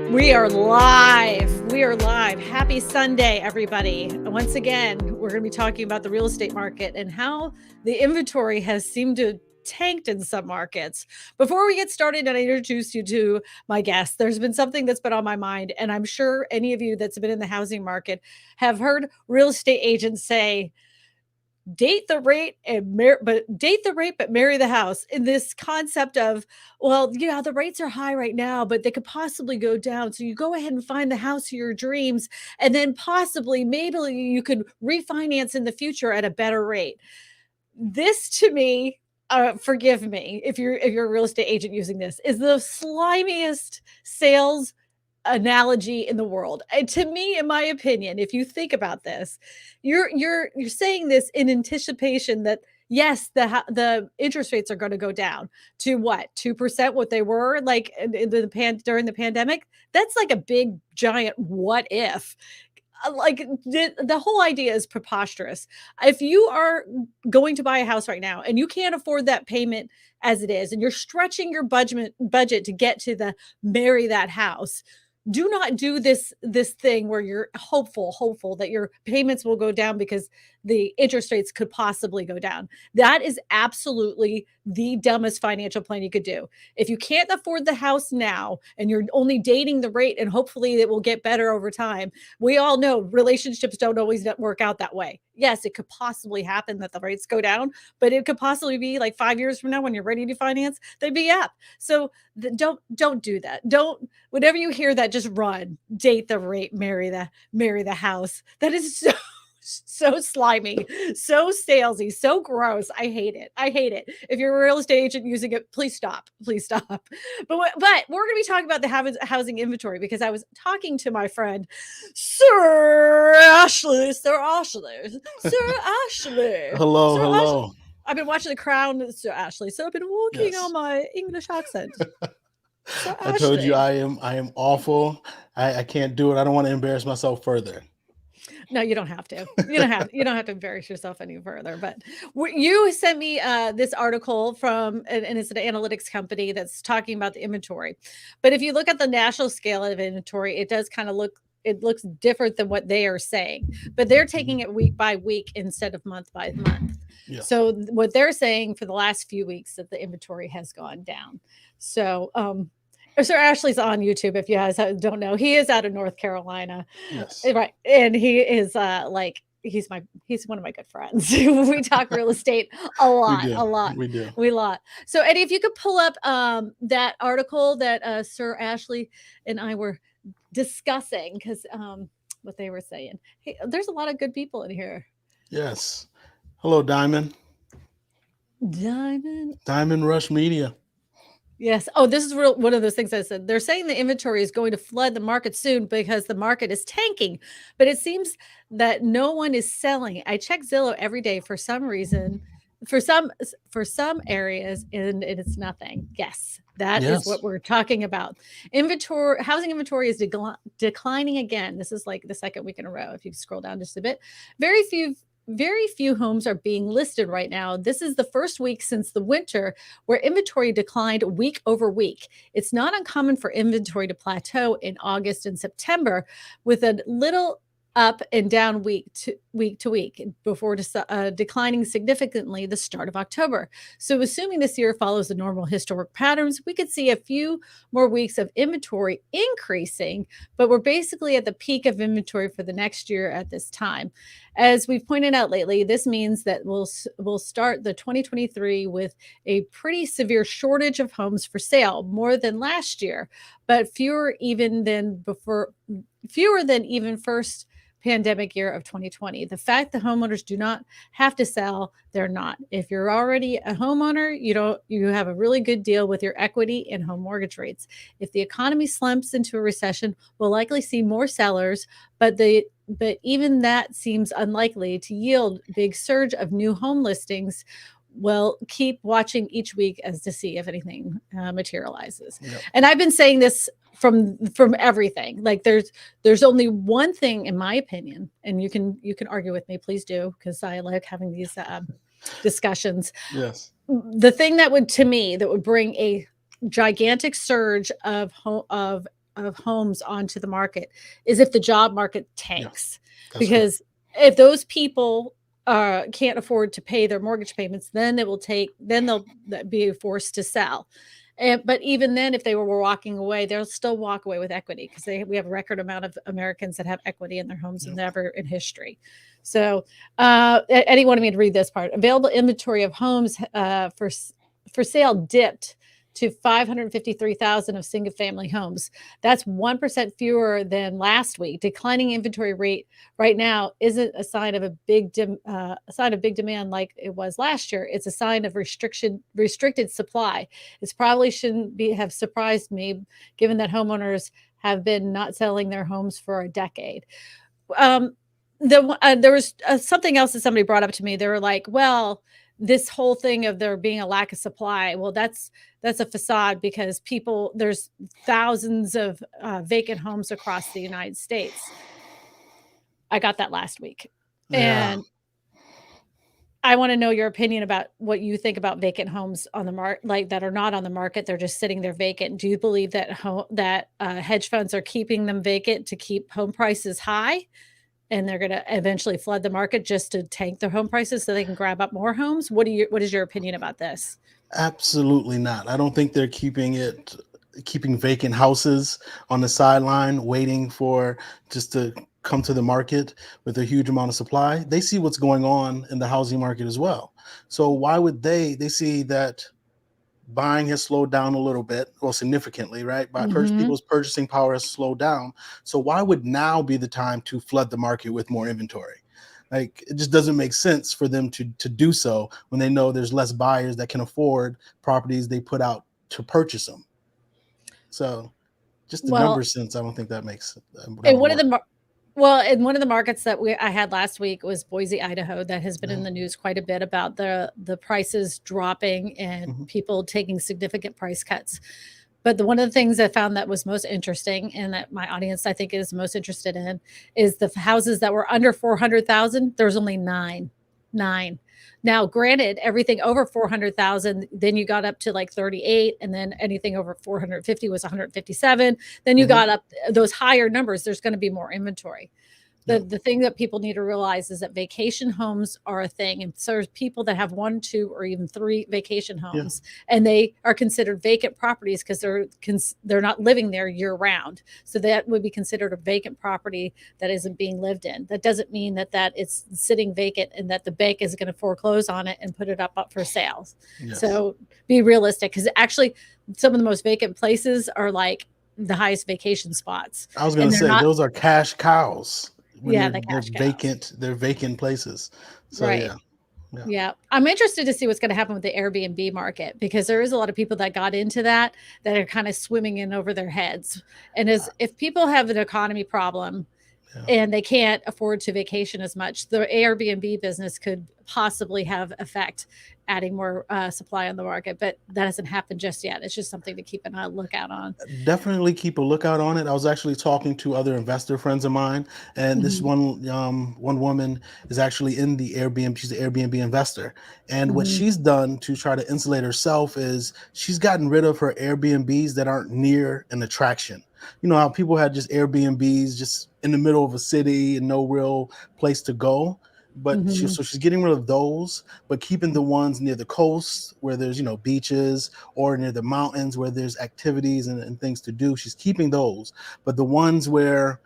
We are live. We are live. Happy Sunday, everybody. Once again, we're going to be talking about the real estate market and how the inventory has seemed to tanked in some markets. Before we get started and I introduce you to my guest, there's been something that's been on my mind, and I'm sure any of you that's been in the housing market have heard real estate agents say, date the rate but marry the house, in this concept of, well, yeah, the rates are high right now, but they could possibly go down, so you go ahead and find the house of your dreams, and then possibly maybe you could refinance in the future at a better rate. This, to me, forgive me if you're a real estate agent using this, is the slimiest sales analogy in the world. And to me, in my opinion, if you think about this, you're saying this in anticipation that yes, the interest rates are going to go down to what, 2%, what they were like during the pandemic. That's like a big giant what if. Like the whole idea is preposterous. If you are going to buy a house right now and you can't afford that payment as it is, and you're stretching your budget to get to the marry that house, do not do this thing where you're hopeful that your payments will go down because the interest rates could possibly go down. That is absolutely the dumbest financial plan you could do. If you can't afford the house now and you're only dating the rate and hopefully it will get better over time, we all know relationships don't always work out that way. Yes, it could possibly happen that the rates go down, but it could possibly be like 5 years from now when you're ready to finance, they'd be up. So don't do that. Don't, whenever you hear that, just run. Date the rate, marry the house. That is so slimy, so salesy, so gross. I hate it. If you're a real estate agent using it, please stop. But we're going to be talking about the housing inventory, because I was talking to my friend, Sir Ashley. Hello. I've been watching The Crown, Sir Ashley, so I've been working on my English accent. I told you I am awful. I can't do it. I don't want to embarrass myself further. No, you don't have to. You don't have to embarrass yourself any further. But you sent me this article from, and it's an analytics company that's talking about the inventory. But if you look at the national scale of inventory, it does kind of looks different than what they are saying. But they're taking it week by week instead of month by month. Yeah. So what they're saying for the last few weeks that the inventory has gone down. So Sir Ashley's on YouTube. If you guys don't know, he is out of North Carolina. Yes. Right. And he is he's one of my good friends. We talk real estate a lot. We do. So Eddie, if you could pull up that article that Sir Ashley and I were discussing, because what they were saying. Hey, there's a lot of good people in here. Yes. Hello, Diamond Rush Media. Yes. Oh, this is one of those things I said. They're saying the inventory is going to flood the market soon because the market is tanking, but it seems that no one is selling. I check Zillow every day for some reason, for some areas, and it's nothing. Yes, that is what we're talking about. Housing inventory is declining again. This is like the second week in a row. If you scroll down just a bit, very few homes are being listed right now. This is the first week since the winter where inventory declined week over week. It's not uncommon for inventory to plateau in August and September, with a little up and down week to week before declining significantly the start of October. So assuming this year follows the normal historic patterns, we could see a few more weeks of inventory increasing, but we're basically at the peak of inventory for the next year at this time. As we've pointed out lately, this means that we'll start the 2023 with a pretty severe shortage of homes for sale, more than last year, but fewer than even first pandemic year of 2020. The fact that homeowners do not have to sell, they're not. If you're already a homeowner, you have a really good deal with your equity and home mortgage rates. If the economy slumps into a recession, we'll likely see more sellers, but even that seems unlikely to yield big surge of new home listings. We'll keep watching each week as to see if anything materializes. Yep. And I've been saying this from everything. Like there's only one thing, in my opinion, and you can argue with me, please do, because I like having these discussions. Yes. The thing that would bring a gigantic surge of of homes onto the market is if the job market tanks. That's Because if those people can't afford to pay their mortgage payments, then they'll be forced to sell. But even then, if they were walking away, they'll still walk away with equity because we have a record amount of Americans that have equity in their homes and never in history. So Eddie wanted me to read this part. Available inventory of homes for sale dipped to 553,000 of single-family homes. That's 1% fewer than last week. Declining inventory rate right now isn't a sign of a big demand like it was last year. It's a sign of restricted supply. It probably shouldn't have surprised me, given that homeowners have been not selling their homes for a decade. There was something else that somebody brought up to me. They were like, well, this whole thing of there being a lack of supply, well, that's a facade because there's thousands of vacant homes across the United States. I got that last week. And I want to know your opinion about what you think about vacant homes on the market, like that are not on the market. They're just sitting there vacant. Do you believe that hedge funds are keeping them vacant to keep home prices high? And they're going to eventually flood the market just to tank their home prices so they can grab up more homes? What is your opinion about this? Absolutely not. I don't think they're keeping vacant houses on the sideline, waiting for just to come to the market with a huge amount of supply. They see what's going on in the housing market as well. So why would they see that buying has slowed down a little bit, well, significantly, right? People's purchasing power has slowed down. So why would now be the time to flood the market with more inventory? Like, it just doesn't make sense for them to do so when they know there's less buyers that can afford properties they put out to purchase them. So just the number sense, I don't think that makes it. And one of the markets that I had last week was Boise, Idaho, that has been in the news quite a bit about the prices dropping and people taking significant price cuts. But one of the things I found that was most interesting, and that my audience, I think, is most interested in, is the houses that were under 400,000. There's only nine. Now, granted, everything over 400,000, then you got up to like 38, and then anything over 450 was 157. Then you got up those higher numbers. There's going to be more inventory. The thing that people need to realize is that vacation homes are a thing. And so there's people that have 1, 2, or even 3 vacation homes, and they are considered vacant properties because they're not living there year round. So that would be considered a vacant property that isn't being lived in. That doesn't mean that it's sitting vacant and that the bank is going to foreclose on it and put it up for sale. Yes. So be realistic, because actually some of the most vacant places are like the highest vacation spots. I was going to say, those are cash cows. They're vacant. They're vacant places. So right. Yeah. I'm interested to see what's going to happen with the Airbnb market, because there is a lot of people that got into that are kind of swimming in over their heads. And if people have an economy problem and they can't afford to vacation as much, the Airbnb business could possibly have effect, adding more supply on the market, but that hasn't happened just yet. It's just something to keep an lookout on. Definitely keep a lookout on it. I was actually talking to other investor friends of mine, and this one woman is actually in the Airbnb. She's an Airbnb investor, and what she's done to try to insulate herself is she's gotten rid of her Airbnbs that aren't near an attraction. You know how people had just Airbnbs just in the middle of a city and no real place to go. But she's getting rid of those, but keeping the ones near the coast where there's, beaches, or near the mountains where there's activities and things to do. She's keeping those. But the ones where,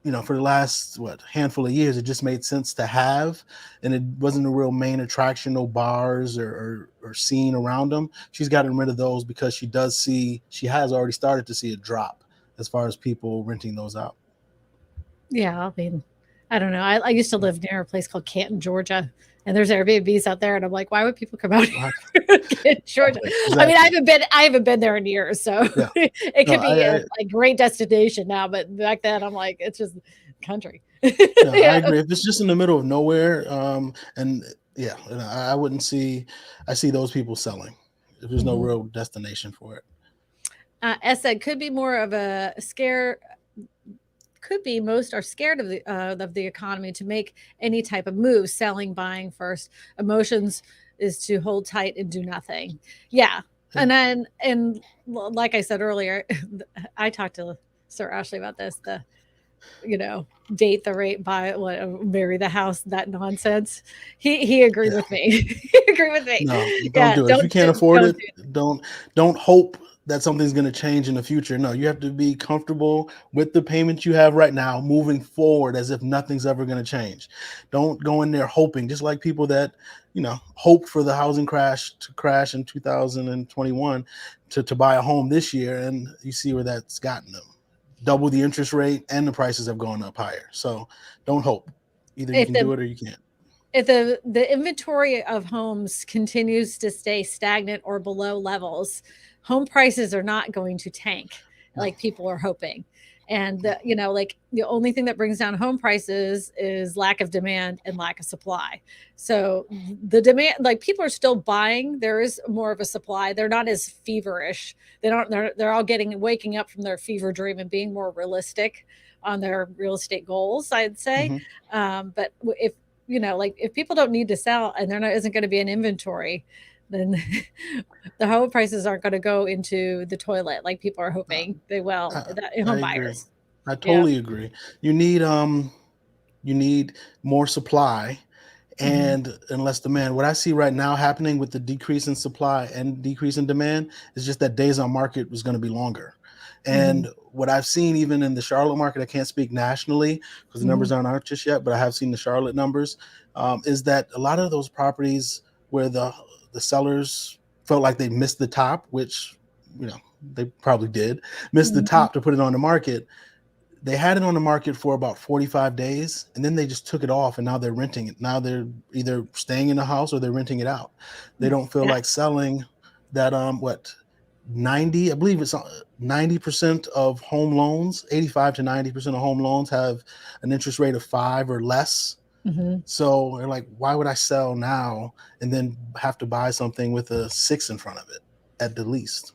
for the last, handful of years, it just made sense to have, and it wasn't a real main attraction, no bars or scene around them. She's gotten rid of those because she has already started to see a drop as far as people renting those out. Yeah, I mean, I don't know. I used to live near a place called Canton, Georgia, and there's Airbnbs out there, and I'm like, why would people come out here in Georgia? Exactly. I mean, I haven't been there in years, so it could be a great destination now. But back then, I'm like, it's just country. I agree. If it's just in the middle of nowhere, I wouldn't see. I see those people selling if there's no real destination for it. Said could be more of a scare. Most are scared of the economy to make any type of move, selling, buying first. Emotions is to hold tight and do nothing. And like I said earlier, I talked to Sir Ashley about this. Date the rate, buy what, marry the house, that nonsense. He agreed Yeah. with me. He agreed with me. No, don't Yeah, do it. If you can't afford don't it, do it. don't hope that something's going to change in the future. No, you have to be comfortable with the payment you have right now, moving forward as if nothing's ever going to change. Don't go in there hoping, just like people that hope for the housing crash to crash in 2021 to buy a home this year, and you see where that's gotten them. Double the interest rate, and the prices have gone up higher. So don't hope. Either you If can do the it or you can't. if the inventory of homes continues to stay stagnant or below levels, home prices are not going to tank No, like people are hoping. And no. like the only thing that brings down home prices is lack of demand and lack of supply. So the demand, like people are still buying. There is more of a supply. They're not as feverish. They're all waking up from their fever dream and being more realistic on their real estate goals, I'd say. Hmm. But if like if people don't need to sell and isn't going to be an inventory, then the home prices aren't going to go into the toilet like people are hoping they will. I, I Home agree. buyers. I Yeah. totally agree. You need you need more supply Hmm. and less demand. What I see right now happening with the decrease in supply and decrease in demand is just that days on market was going to be longer. Hmm. And what I've seen even in the Charlotte market, I can't speak nationally because the Hmm. numbers aren't out just yet, but I have seen the Charlotte numbers. Is that a lot of those properties where the sellers felt like they missed the top, which they probably did miss the Hmm. top to put it on the market. They had it on the market for about 45 days and then they just took it off and now they're renting it. Now they're either staying in the house or they're renting it out. They don't feel Yeah. like selling that what 90, I believe it's 90% of home loans, 85 to 90% of home loans have an interest rate of 5 or less. Hmm. So they're like, why would I sell now and then have to buy something with a 6 in front of it at the least?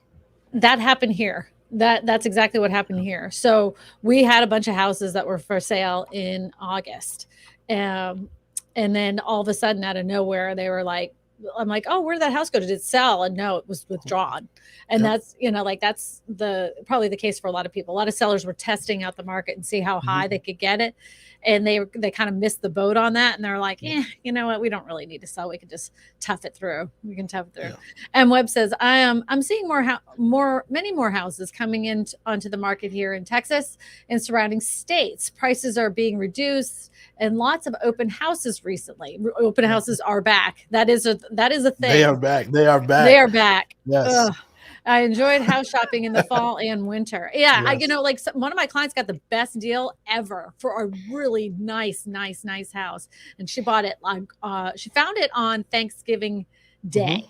That happened here. That's exactly what happened here. So we had a bunch of houses that were for sale in August. Um, and then all of a sudden out of nowhere, they were like, I'm like, oh, where did that house go? Did it sell? And no, it was withdrawn. And Yep. that's, like that's probably the case for a lot of people. A lot of sellers were testing out the market and see how high they Hmm. could get it. And they kind of missed the boat on that. And they're like, Yep. you know what? We don't really need to sell. We can just tough it through. We can tough it through. Yeah. And Webb says, I'm seeing many more houses coming in onto the market here in Texas and surrounding states. Prices are being reduced and lots of open houses recently. Open Yep. houses are back. That is a They are thing. back. They are They back. are back. Yes. Ugh. I enjoyed house shopping in the fall and winter. Yeah, Yes. like one of my clients got the best deal ever for a really nice house, and she bought it like she found it on Thanksgiving Hmm. Day,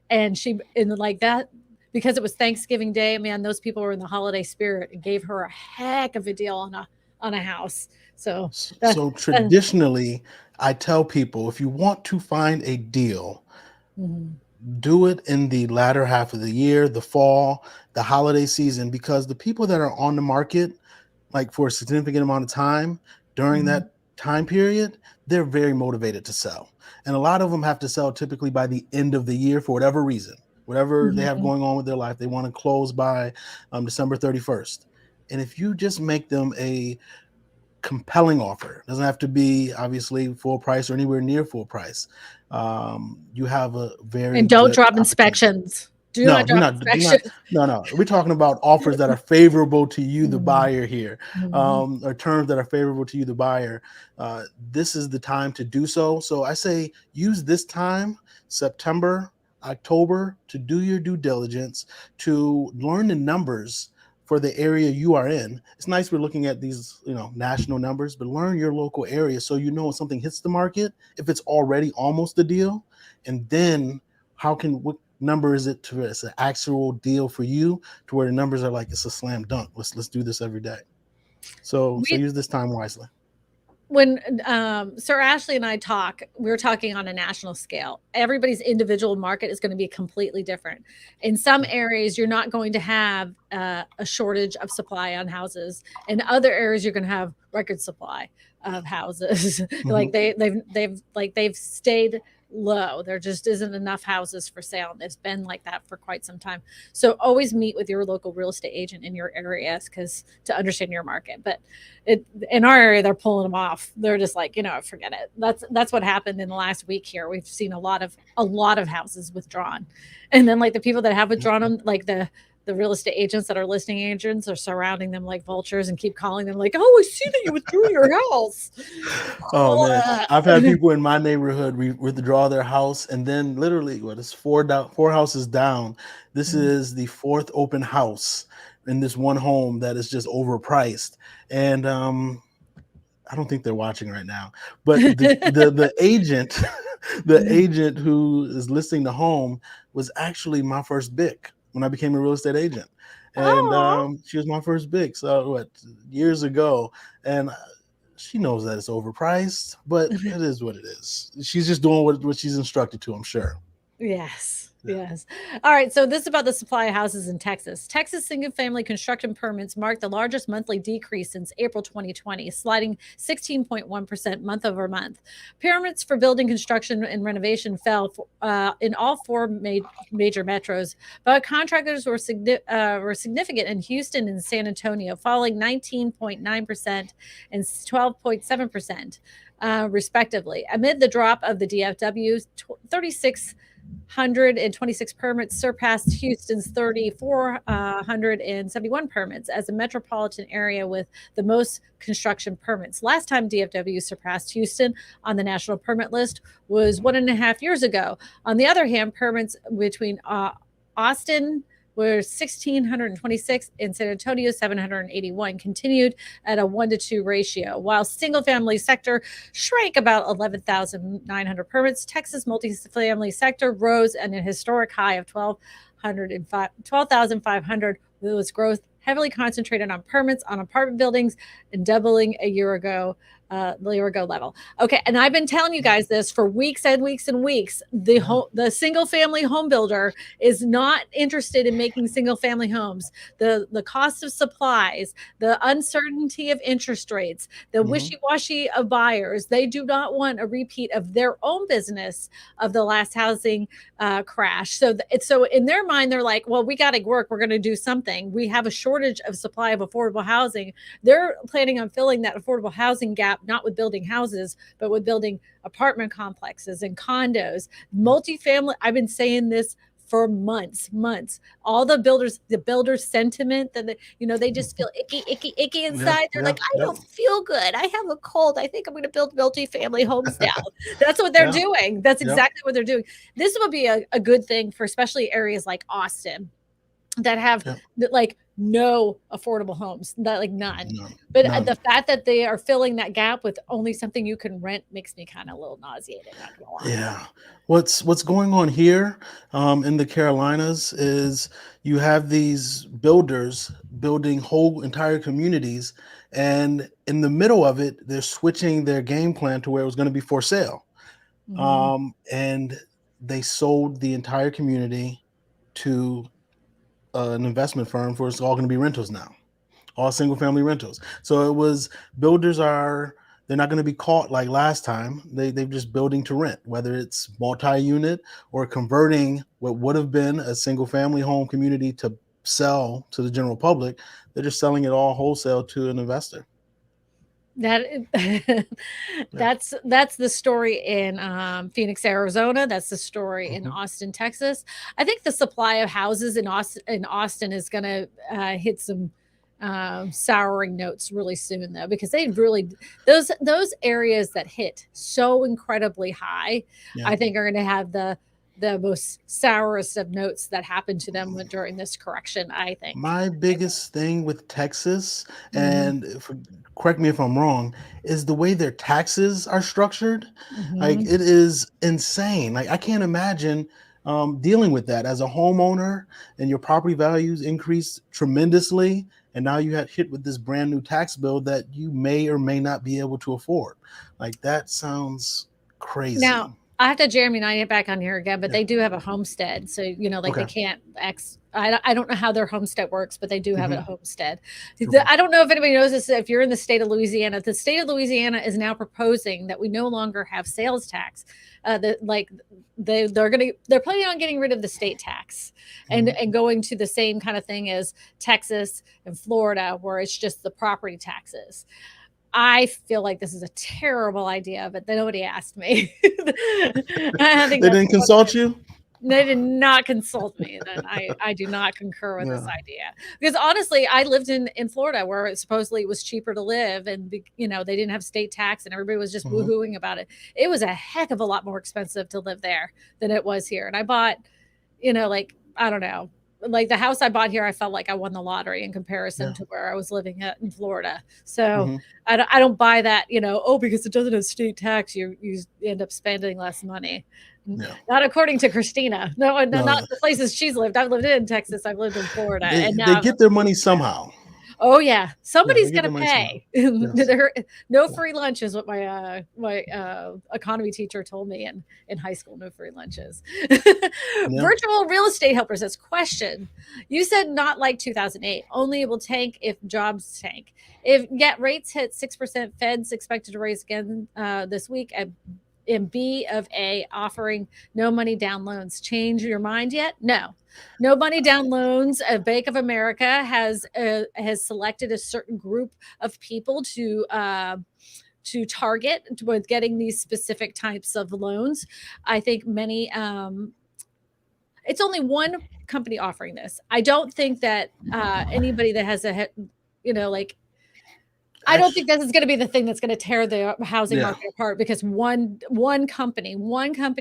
and she in like that because it was Thanksgiving Day. Man, those people were in the holiday spirit and gave her a heck of a deal on a house. So that, So that traditionally, I tell people if you want to find a deal, mhm, do it in the latter half of the year, the fall, the holiday season, because the people that are on the market, like for a significant amount of time during mhm, that time period, they're very motivated to sell. And a lot of them have to sell typically by the end of the year for whatever reason, whatever they have mhm. going on with their life. They want to close by December 31st. And if you just make them a compelling offer. It doesn't have to be obviously full price or anywhere near full price. You have a very And don't good drop opportunity. inspections. Do No, not drop do not. inspections. No, no. We're talking about offers that are favorable to you, the Mhm, buyer here, mhm. or terms that are favorable to you, the buyer. This is the time to do so. So I say use this time, September, October, to do your due diligence, to learn the numbers for the area you are in. It's nice we're looking at these, national numbers, but learn your local area so you know when something hits the market, if it's already almost a deal, and then what number is it to it's an actual deal for you to where the numbers are like it's a slam dunk. Let's do this every day. So We use this time wisely. when Sir Ashley and I talk, we're talking on a national scale. Everybody's individual market is going to be completely different. In some areas, you're not going to have a shortage of supply on houses. In other areas, you're going to have record supply of houses. Hmm. Like they've stayed. low. There just isn't enough houses for sale. And it's been like that for quite some time. So always meet with your local real estate agent in your areas because to understand your market. But in our area, they're pulling them off. They're just like, forget it. That's what happened in the last week here. We've seen a lot of houses withdrawn, and then like the people that have withdrawn them, like the real estate agents that are listing agents are surrounding them like vultures and keep calling them like, oh, I see that you withdrew your house. Oh man, I've had people in my neighborhood withdraw their house, and then literally, it's four houses down. This is the fourth open house in this one home that is just overpriced, and I don't think they're watching right now. But the agent, the agent who is listing the home was actually my first BIC when I became a real estate agent, and Oh, she was my first BIC. So years ago, and she knows that it's overpriced, but it is what it is. She's just doing what she's instructed to, I'm sure. yes. Yeah. Yes. All right. So this is about the supply of houses in Texas. Texas single-family construction permits marked the largest monthly decrease since April 2020, sliding 16.1% month over month. Permits for building construction and renovation fell in all four major metros, but contractors were significant in Houston and San Antonio, falling 19.9% and 12.7%. Respectively, amid the drop of the DFW, 3,626 permits surpassed Houston's 3,471 permits as a metropolitan area with the most construction permits. Last time DFW surpassed Houston on the national permit list was 1.5 years ago. On the other hand, permits between Austin were 1,626 and San Antonio 781, continued at a 1-to-2 ratio. While single-family sector shrank about 11,900 permits, Texas multifamily sector rose at a historic high of 12,500, with its growth heavily concentrated on permits on apartment buildings and doubling a year ago level. Okay, and I've been telling you guys this for weeks and weeks and weeks. The single family home builder is not interested in making single family homes. The cost of supplies, the uncertainty of interest rates, the wishy-washy of buyers, they do not want a repeat of their own business of the last housing crash. So in their mind, they're like, well, we got to work. We're going to do something. We have a shortage of supply of affordable housing. They're planning on filling that affordable housing gap, not with building houses, but with building apartment complexes and condos, multifamily. I've been saying this for months. All the builders sentiment that they just feel icky inside. They're like, I don't feel good. I have a cold. I think I'm going to build multifamily homes now. That's what they're doing. That's exactly what they're doing. This will be a good thing for especially areas like Austin that have like no affordable homes, that like none. But the fact that they are filling that gap with only something you can rent makes me kind of a little nauseated. Not gonna lie. Yeah. What's going on here in the Carolinas is you have these builders building whole entire communities, and in the middle of it, they're switching their game plan to where it was going to be for sale. And they sold the entire community to an investment firm for it's all going to be rentals now, all single family rentals. So it was they're not going to be caught like last time. They're just building to rent, whether it's multi-unit or converting what would have been a single family home community to sell to the general public. They're just selling it all wholesale to an investor. That's the story in Phoenix, Arizona. That's the story in Austin, Texas. I think the supply of houses in Austin is going to hit some souring notes really soon, though, because they really those areas that hit so incredibly high, I think are going to have the most sourest of notes that happened to them during this correction. I think My biggest thing with Texas, and correct me if I'm wrong, is the way their taxes are structured. Like it is insane. Like I can't imagine dealing with that as a homeowner, and your property values increase tremendously, and now you had hit with this brand new tax bill that you may or may not be able to afford. Like that sounds crazy. Now, I have to Jeremy and I get back on here again, but Yeah. they do have a homestead. So, like they Okay. can't I don't know how their homestead works, but they do have a Hmm. homestead. Okay. I don't know if anybody knows this. If you're in the state of Louisiana, the state of Louisiana is now proposing that we no longer have sales tax. They're planning on getting rid of the state tax Hmm. and going to the same kind of thing as Texas and Florida, where it's just the property taxes. I feel like this is a terrible idea, but nobody asked me. I think They that's didn't consult you? they did not consult me. Then I do not concur with this Yeah. idea because honestly, I lived in Florida where it supposedly was cheaper to live, and they didn't have state tax, and everybody was just Hmm. woohooing about it. It was a heck of a lot more expensive to live there than it was here, and I bought, like I don't know, like the house I bought here, I felt like I won the lottery in comparison Yeah. to where I was living at in Florida. So Hmm. I don't buy that, oh, because it doesn't have state tax, you end up spending less money. Yeah. Not according to Kristina. No, no, not No, the places she's lived. I've lived in Texas. I've lived in Florida, and they now get their money somehow. oh yeah, Yeah, they somebody's get gonna their money somehow. pay. Yes. No Yeah. free lunch is what my economy teacher told me in high school. No free lunches. Yeah. Virtual real estate helper says, question: you said not like 2008. Only it will tank if jobs tank. If yet rates hit 6%, Fed's expected to raise again this week at in B of A offering no money down loans. Change your mind yet? No. No money down loans. Bank of America has selected a certain group of people to target with getting these specific types of loans. I think many it's only one company offering this. I don't think that anybody that has like I don't think Actually, this is going to be the thing that's going to tear the housing yeah. market apart because one company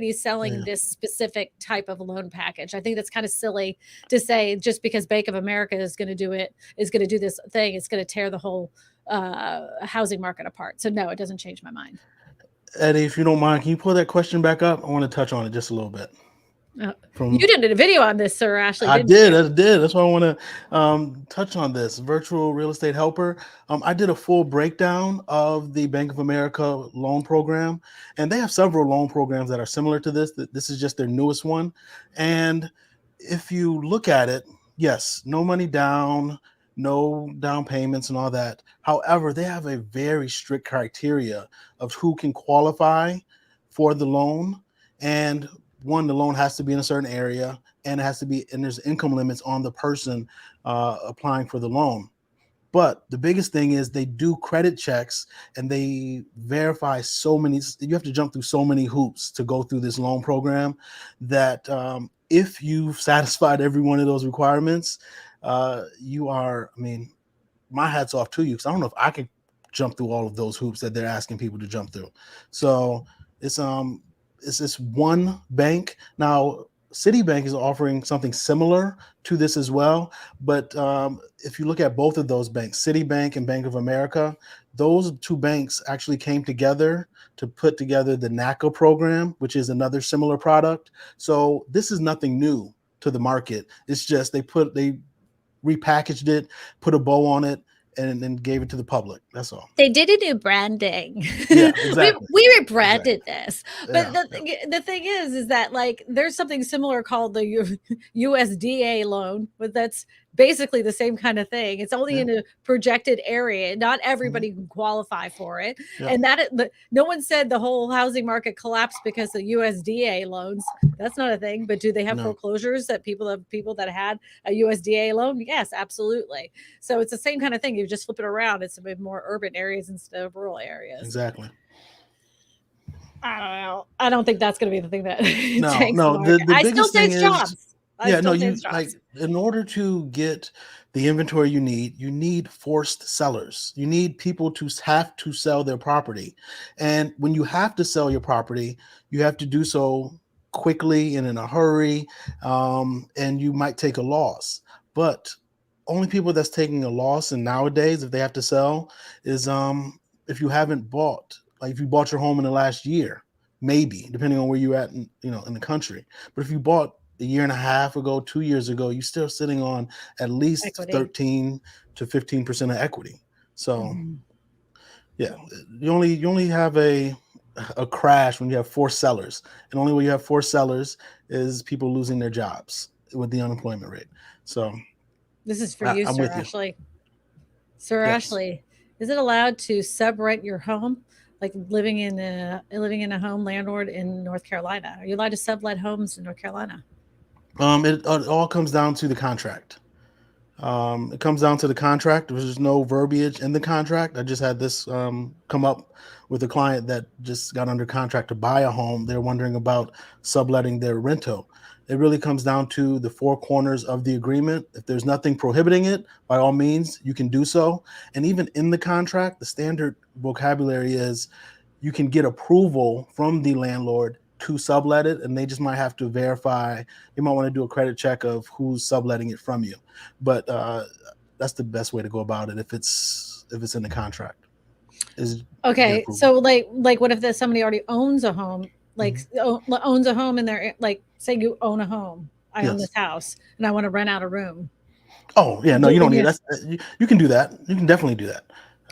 is selling Yeah. this specific type of loan package. I think that's kind of silly to say just because Bank of America is going to do this thing, it's going to tear the whole housing market apart. So no, it doesn't change my mind. Eddie, if you don't mind, can you pull that question back up? I want to touch on it just a little bit. Uh, you From did a video on this, Sir Ashley, I didn't did, you? I did. That's why I want to touch on this virtual real estate helper. I did a full breakdown of the Bank of America loan program, and they have several loan programs that are similar to this. This is just their newest one, and if you look at it, yes, no money down, no down payments, and all that. However, they have a very strict criteria of who can qualify for the loan, and one, the loan has to be in a certain area, and it has to be, and there's income limits on the person applying for the loan. But the biggest thing is they do credit checks and they verify so many. You have to jump through so many hoops to go through this loan program that if you've satisfied every one of those requirements, you are. I mean, my hat's off to you because I don't know if I could jump through all of those hoops that they're asking people to jump through. So it's this one bank now. Citibank is offering something similar to this as well, but if you look at both of those banks, Citibank and Bank of America, those two banks actually came together to put together the NACA program, which is another similar product. So this is nothing new to the market. It's just they repackaged it, put a bow on it, and then gave it to the public. That's all. They did a new branding. Yeah, we exactly. we Exactly. rebranded this, but Yeah. Yeah. the thing is that like there's something similar called the USDA loan, but that's basically the same kind of thing. It's only Yeah. in a projected area. Not Mhm. everybody can qualify for it, Yeah. and no one said the whole housing market collapsed because of USDA loans. That's not a thing. But do they have No. foreclosures that people that had a USDA loan? Yes, absolutely. So it's the same kind of thing. You just flip it around. It's a bit more urban areas instead of rural areas. Exactly. I don't know. I don't think that's going to be the thing that No. tanks the No. The market. the I still biggest say thing it's is, jobs. I yeah. No. still say You it's like jobs. in order to get the inventory you need forced sellers. You need people to have to sell their property, and when you have to sell your property, you have to do so quickly and in a hurry, and you might take a loss. But only people that's taking a loss, and nowadays, if they have to sell, is if you haven't bought, like if you bought your home in the last year, maybe depending on where you're at in the country. But if you bought a year and a half ago, 2 years ago, you're still sitting on at least Equity. 13 to 15% of equity. So Mhm. yeah, you only have a a crash when you have forced sellers, and only when you have forced sellers is people losing their jobs with the unemployment rate. So This is for you, I'm Sir with you. Ashley. Sir Yes. Ashley, is it allowed to sub-rent your home? Like living in a home landlord in North Carolina. Are you allowed to sublet homes in North Carolina? It all comes down to the contract. It comes down to the contract. There's no verbiage in the contract. I just had this come up with a client that just got under contract to buy a home. They're wondering about subletting their rental. It really comes down to the four corners of the agreement. If there's nothing prohibiting it, by all means, you can do so. And even in the contract, the standard vocabulary is you can get approval from the landlord to sublet it, and they just might have to verify. They might want to do a credit check of who's subletting it from you, but that's the best way to go about it if it's in the contract is get Okay, approval. so like what if there's somebody already owns a home, like Mhm. owns a home and they're like, say you own a home, I own Yes. this house and I want to rent out a room. Oh yeah, no, Do you don't and need you that. You can do that. You can definitely do that.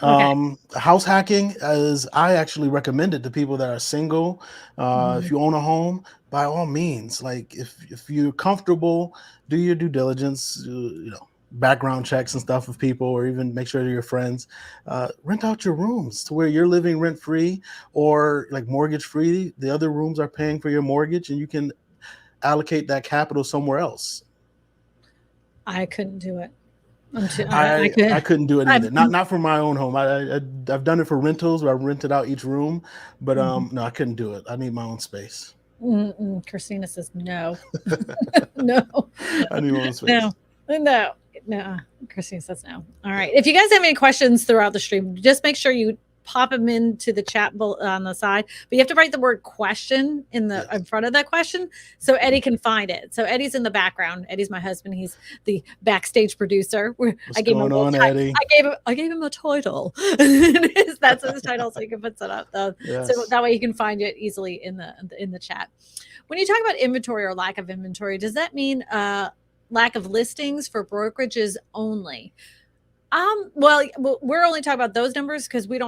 okay. House hacking, as I actually recommend it to people that are single. If Mhm. you own a home, by all means, like if you're comfortable, do your due diligence. Background checks and stuff of people, or even make sure they're your friends. Rent out your rooms to where you're living rent free or like mortgage free. The other rooms are paying for your mortgage, and you can allocate that capital somewhere else. I couldn't do it. I I could couldn't do it I either. Not for my own home. I've done it for rentals where I've rented out each room, but mhm. no, I couldn't do it. I need my own space. Mm-mm. Christina says no. No. I need my own space. No. No. No. Christine says no. All right. If you guys have any questions throughout the stream, just make sure you pop them into the chat on the side. But you have to write the word question in Yes. front of that question so Eddie can find it. So Eddie's in the background. Eddie's my husband. He's the backstage producer. What's I gave him a going little on, Eddie? I gave him a title. That's his title, so he can put that up. So Yes. that way he can find it easily in the chat. When you talk about inventory or lack of inventory, does that mean lack of listings for brokerages only? Well, we're only talking about those numbers because we're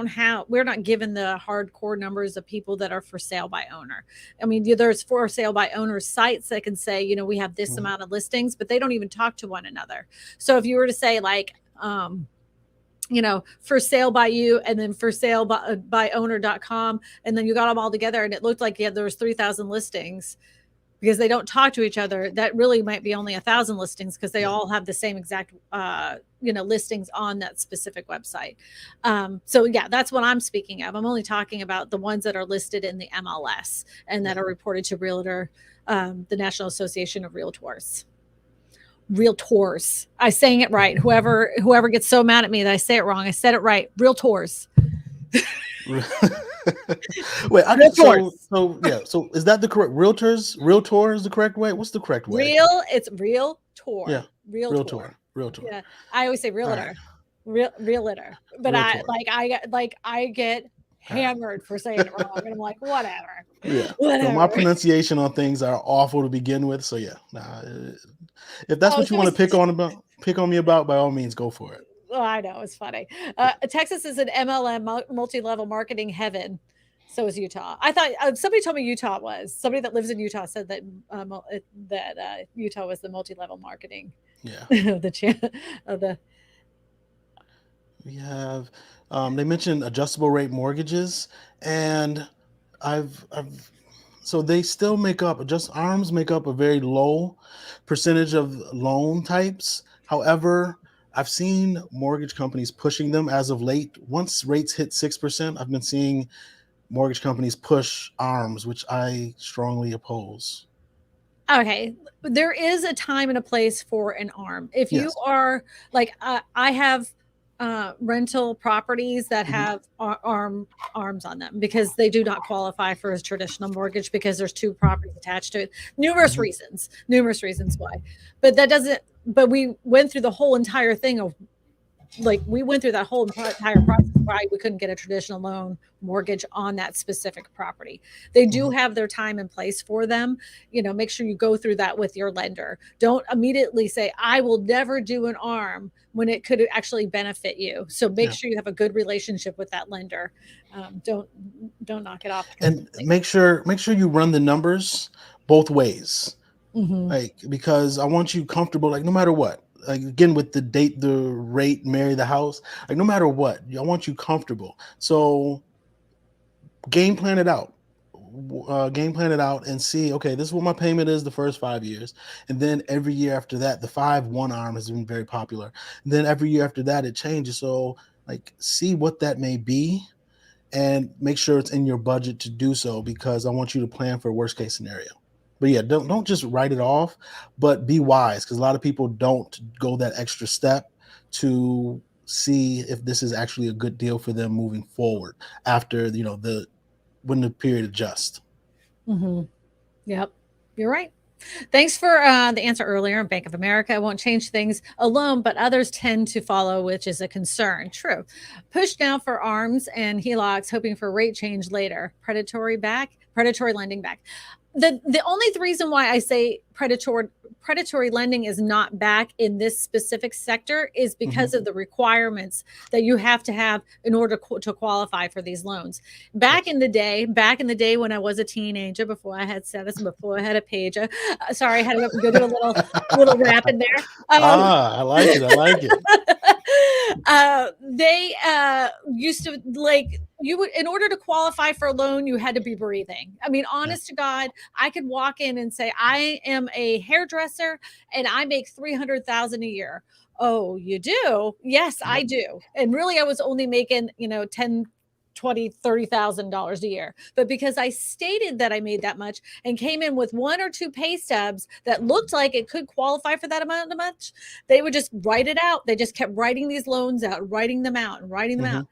not given the hardcore numbers of people that are for sale by owner. I mean, there's for sale by owner sites that can say, we have this Mhm. amount of listings, but they don't even talk to one another. So if you were to say like, for sale by you and then for sale by owner.com, and then you got them all together and it looked like there was 3,000 listings because they don't talk to each other, that really might be only 1,000 listings because they Yeah. all have the same exact listings on that specific website. So yeah, that's what I'm speaking of. I'm only talking about the ones that are listed in the MLS and that Yeah. are reported to Realtor, the National Association of Realtors. I saying it right. Whoever gets so mad at me that I say it wrong, I said it right. Realtors. Wait, so Realtors. so yeah. So is that the correct realtors? Realtor is the correct way. What's the correct way? It's real Yeah. tour. Real tour. Realtor. Realtor. Yeah. I always say All right. realtor. Realtor. But Realtor. I get All right. hammered for saying it wrong. And I'm like, whatever. Yeah. No, my Whatever. pronunciation on things are awful to begin with. So yeah. Nah, if that's Oh, what you want to pick on me about, by all means, go for it. I know it's funny. Yeah. Texas is an MLM multi-level marketing heaven. So is Utah. I thought somebody told me Utah was. Somebody that lives in Utah said that Utah was the multi-level marketing Yeah. of of the. We have. They mentioned adjustable rate mortgages, and I've so they still make up just arms make up a very low percentage of loan types. However, I've seen mortgage companies pushing them as of late. Once rates hit 6%, I've been seeing mortgage companies push arms, which I strongly oppose. Okay, there is a time and a place for an arm. If you Yes. are like, I have rental properties that Mhm. have arms on them because they do not qualify for a traditional mortgage because there's two properties attached to it. Mhm. Numerous reasons why. But that doesn't. But we went through the whole entire thing of like we went through that whole entire process why we couldn't get a traditional loan mortgage on that specific property. They do Mhm. have their time and place for them. Make sure you go through that with your lender. Don't immediately say, I will never do an ARM when it could actually benefit you. So make Yeah. sure you have a good relationship with that lender. Don't knock it off And completely. make sure you run the numbers both ways. Hmm. Like, because I want you comfortable, like, no matter what. Like, again, with the date, the rate, marry the house, like, no matter what, I want you comfortable. So game plan it out. Game plan it out and see, okay, this is what my payment is the first 5 years. And then every year after that, the 5-1 arm has been very popular. And then every year after that, it changes. So, like, see what that may be and make sure it's in your budget to do so, because I want you to plan for a worst case scenario. But yeah, don't just write it off, but be wise, because a lot of people don't go that extra step to see if this is actually a good deal for them moving forward after the when the period adjusts. Hmm. Yep, you're right. Thanks for the answer earlier. Bank of America won't change things alone, but others tend to follow, which is a concern. True. Push now for arms and HELOCs, hoping for rate change later. Predatory lending back. The only reason why I say predatory lending is not back in this specific sector is Hmm. because of the requirements that you have to have in order to qualify for these loans. Yes. Back in the day when I was a teenager, before I had status, before I had a pager, sorry, I had to go do a little rap in there. I like it. I like it. They used to, like, you would, in order to qualify for a loan, you had to be breathing. I mean, Yeah. honest to God, I could walk in and say, I am a hairdresser and I make 300,000 a year. Oh, you do? Yes, I Yep. do. And really, I was only making, 10, 20, $30,000 a year. But because I stated that I made that much and came in with one or two pay stubs that looked like it could qualify for that amount of much, they would just write it out. They just kept writing these loans out, writing them out, and writing them out. Hmm.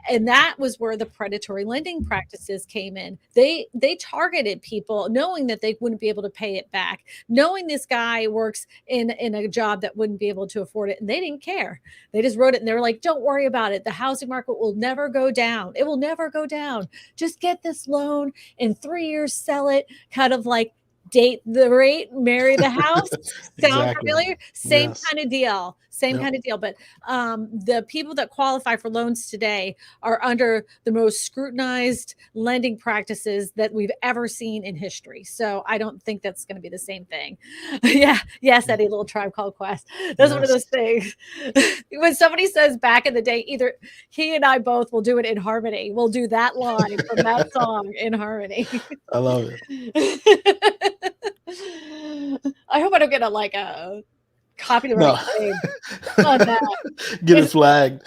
And that was where the predatory lending practices came in. They targeted people knowing that they wouldn't be able to pay it back, knowing this guy works in a job that wouldn't be able to afford it, and they didn't care. They just wrote it and they were like, don't worry about it, the housing market will never go down, it will never go down, just get this loan, in 3 years sell it, kind of like date the rate, marry the house. Sound Exactly. familiar? Same Yes. kind of deal, same Yep. kind of deal. But the people that qualify for loans today are under the most scrutinized lending practices that we've ever seen in history. So I don't think that's going to be the same thing. Yeah. Yes, Yeah. Eddie, little Tribe Called Quest. That's one of Yes. those things. When somebody says back in the day, either he and I both will do it in harmony. We'll do that line from that song in harmony. I love it. I hope I don't get a copyright No. claim on that. Get it It's flagged.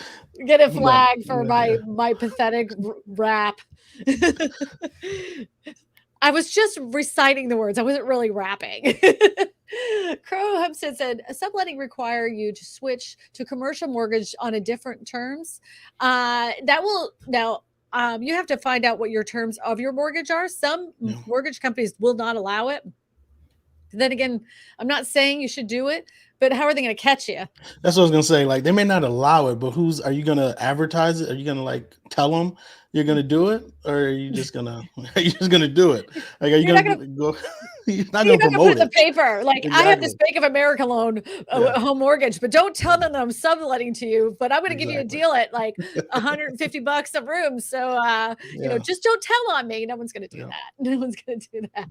get a No. flag for Yeah. Yeah. my pathetic rap. I was just reciting the words. I wasn't really rapping. Crow Hempstead said, subletting require you to switch to commercial mortgage on a different terms. That will now you have to find out what your terms of your mortgage are. Some Yeah. mortgage companies will not allow it. Then again, I'm not saying you should do it, but how are they going to catch you? That's what I was gonna say. Like, they may not allow it, but who's are you gonna advertise it? Are you gonna, like, tell them you're gonna do it, or are you just gonna are you just gonna do it? Like, are you You're not gonna going to go? You're not You're gonna not gonna put promote in the it. paper, like, I have this Exactly. Bank of America loan, Yeah. home mortgage, but don't tell Yeah. them that I'm subletting to you, but I'm gonna give you a Exactly. deal at like $150 a room. So, Yeah. just don't tell on me. No one's gonna do Yeah. that. No one's gonna do that.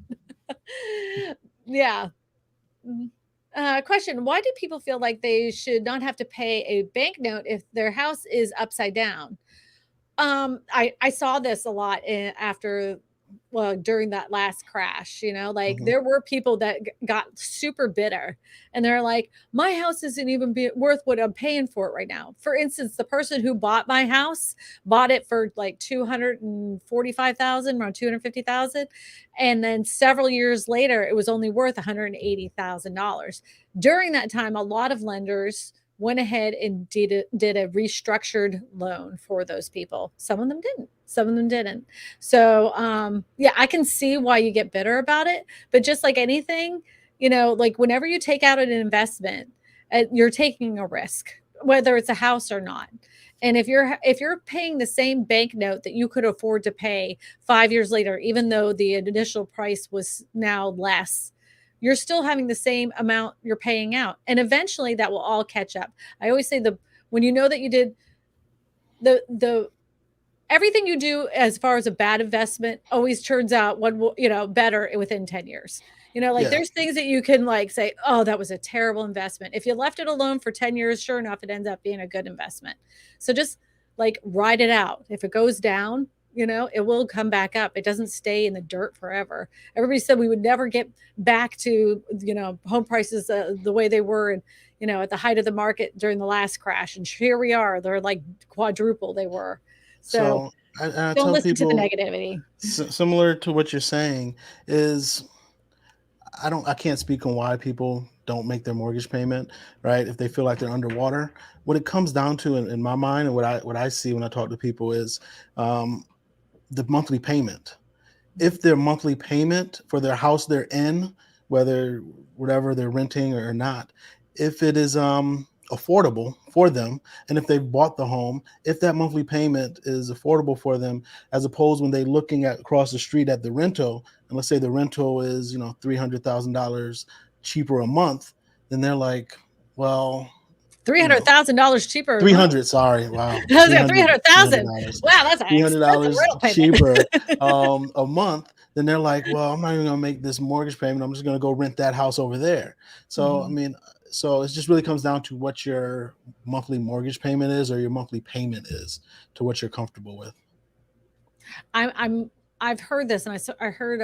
Yeah. Mhm. Question: why do people feel like they should not have to pay a bank note if their house is upside down? I saw this a lot after, well, during that last crash, like Mhm. there were people that got super bitter and they're like, my house isn't even worth what I'm paying for it right now. For instance, the person who bought my house bought it for like 245,000, around 250,000. And then several years later, it was only worth $180,000. During that time, a lot of lenders went ahead and did a restructured loan for those people. Some of them didn't. Some of them didn't. So yeah, I can see why you get bitter about it. But just like anything, like whenever you take out an investment, you're taking a risk. whether it's a house or not. And if you're paying the same bank note that you could afford to pay 5 years later, even though the initial price was now less, you're still having the same amount you're paying out. And eventually that will all catch up. I always say, when you know that you did the everything you do as far as a bad investment always turns out better within 10 years. Like, Yeah. there's things that you can, like, say, oh, that was a terrible investment. If you left it alone for 10 years, sure enough, it ends up being a good investment. So just, like, ride it out. If it goes down, it will come back up. It doesn't stay in the dirt forever. Everybody said we would never get back to, home prices the way they were, and at the height of the market during the last crash. And here we are. They're like quadruple they were. So So I don't tell listen to the people, negativity. similar to what you're saying, is I can't speak on why people don't make their mortgage payment, right? If they feel like they're underwater. What it comes down to in my mind, and what I see when I talk to people, is um, the monthly payment. If their monthly payment for their house they're in, whether whatever they're renting or not, if it is affordable for them, and if they've bought the home, if that monthly payment is affordable for them, as opposed when they're looking at across the street at the rental, and let's say the rental is $300,000 cheaper a month, then they're like, well, Three you hundred know, thousand dollars cheaper a month. 300, sorry, wow, I was three like, three hundred, hundred three hundred thousand. dollars Wow, that's an three hundred expensive dollars rental cheaper payment. a month, then they're like, well, I'm not even gonna make this mortgage payment. I'm just gonna go rent that house over there. So I Mhm. mean, so it just really comes down to what your monthly mortgage payment is, or your monthly payment is, to what you're comfortable with. I'm I've heard this, and I heard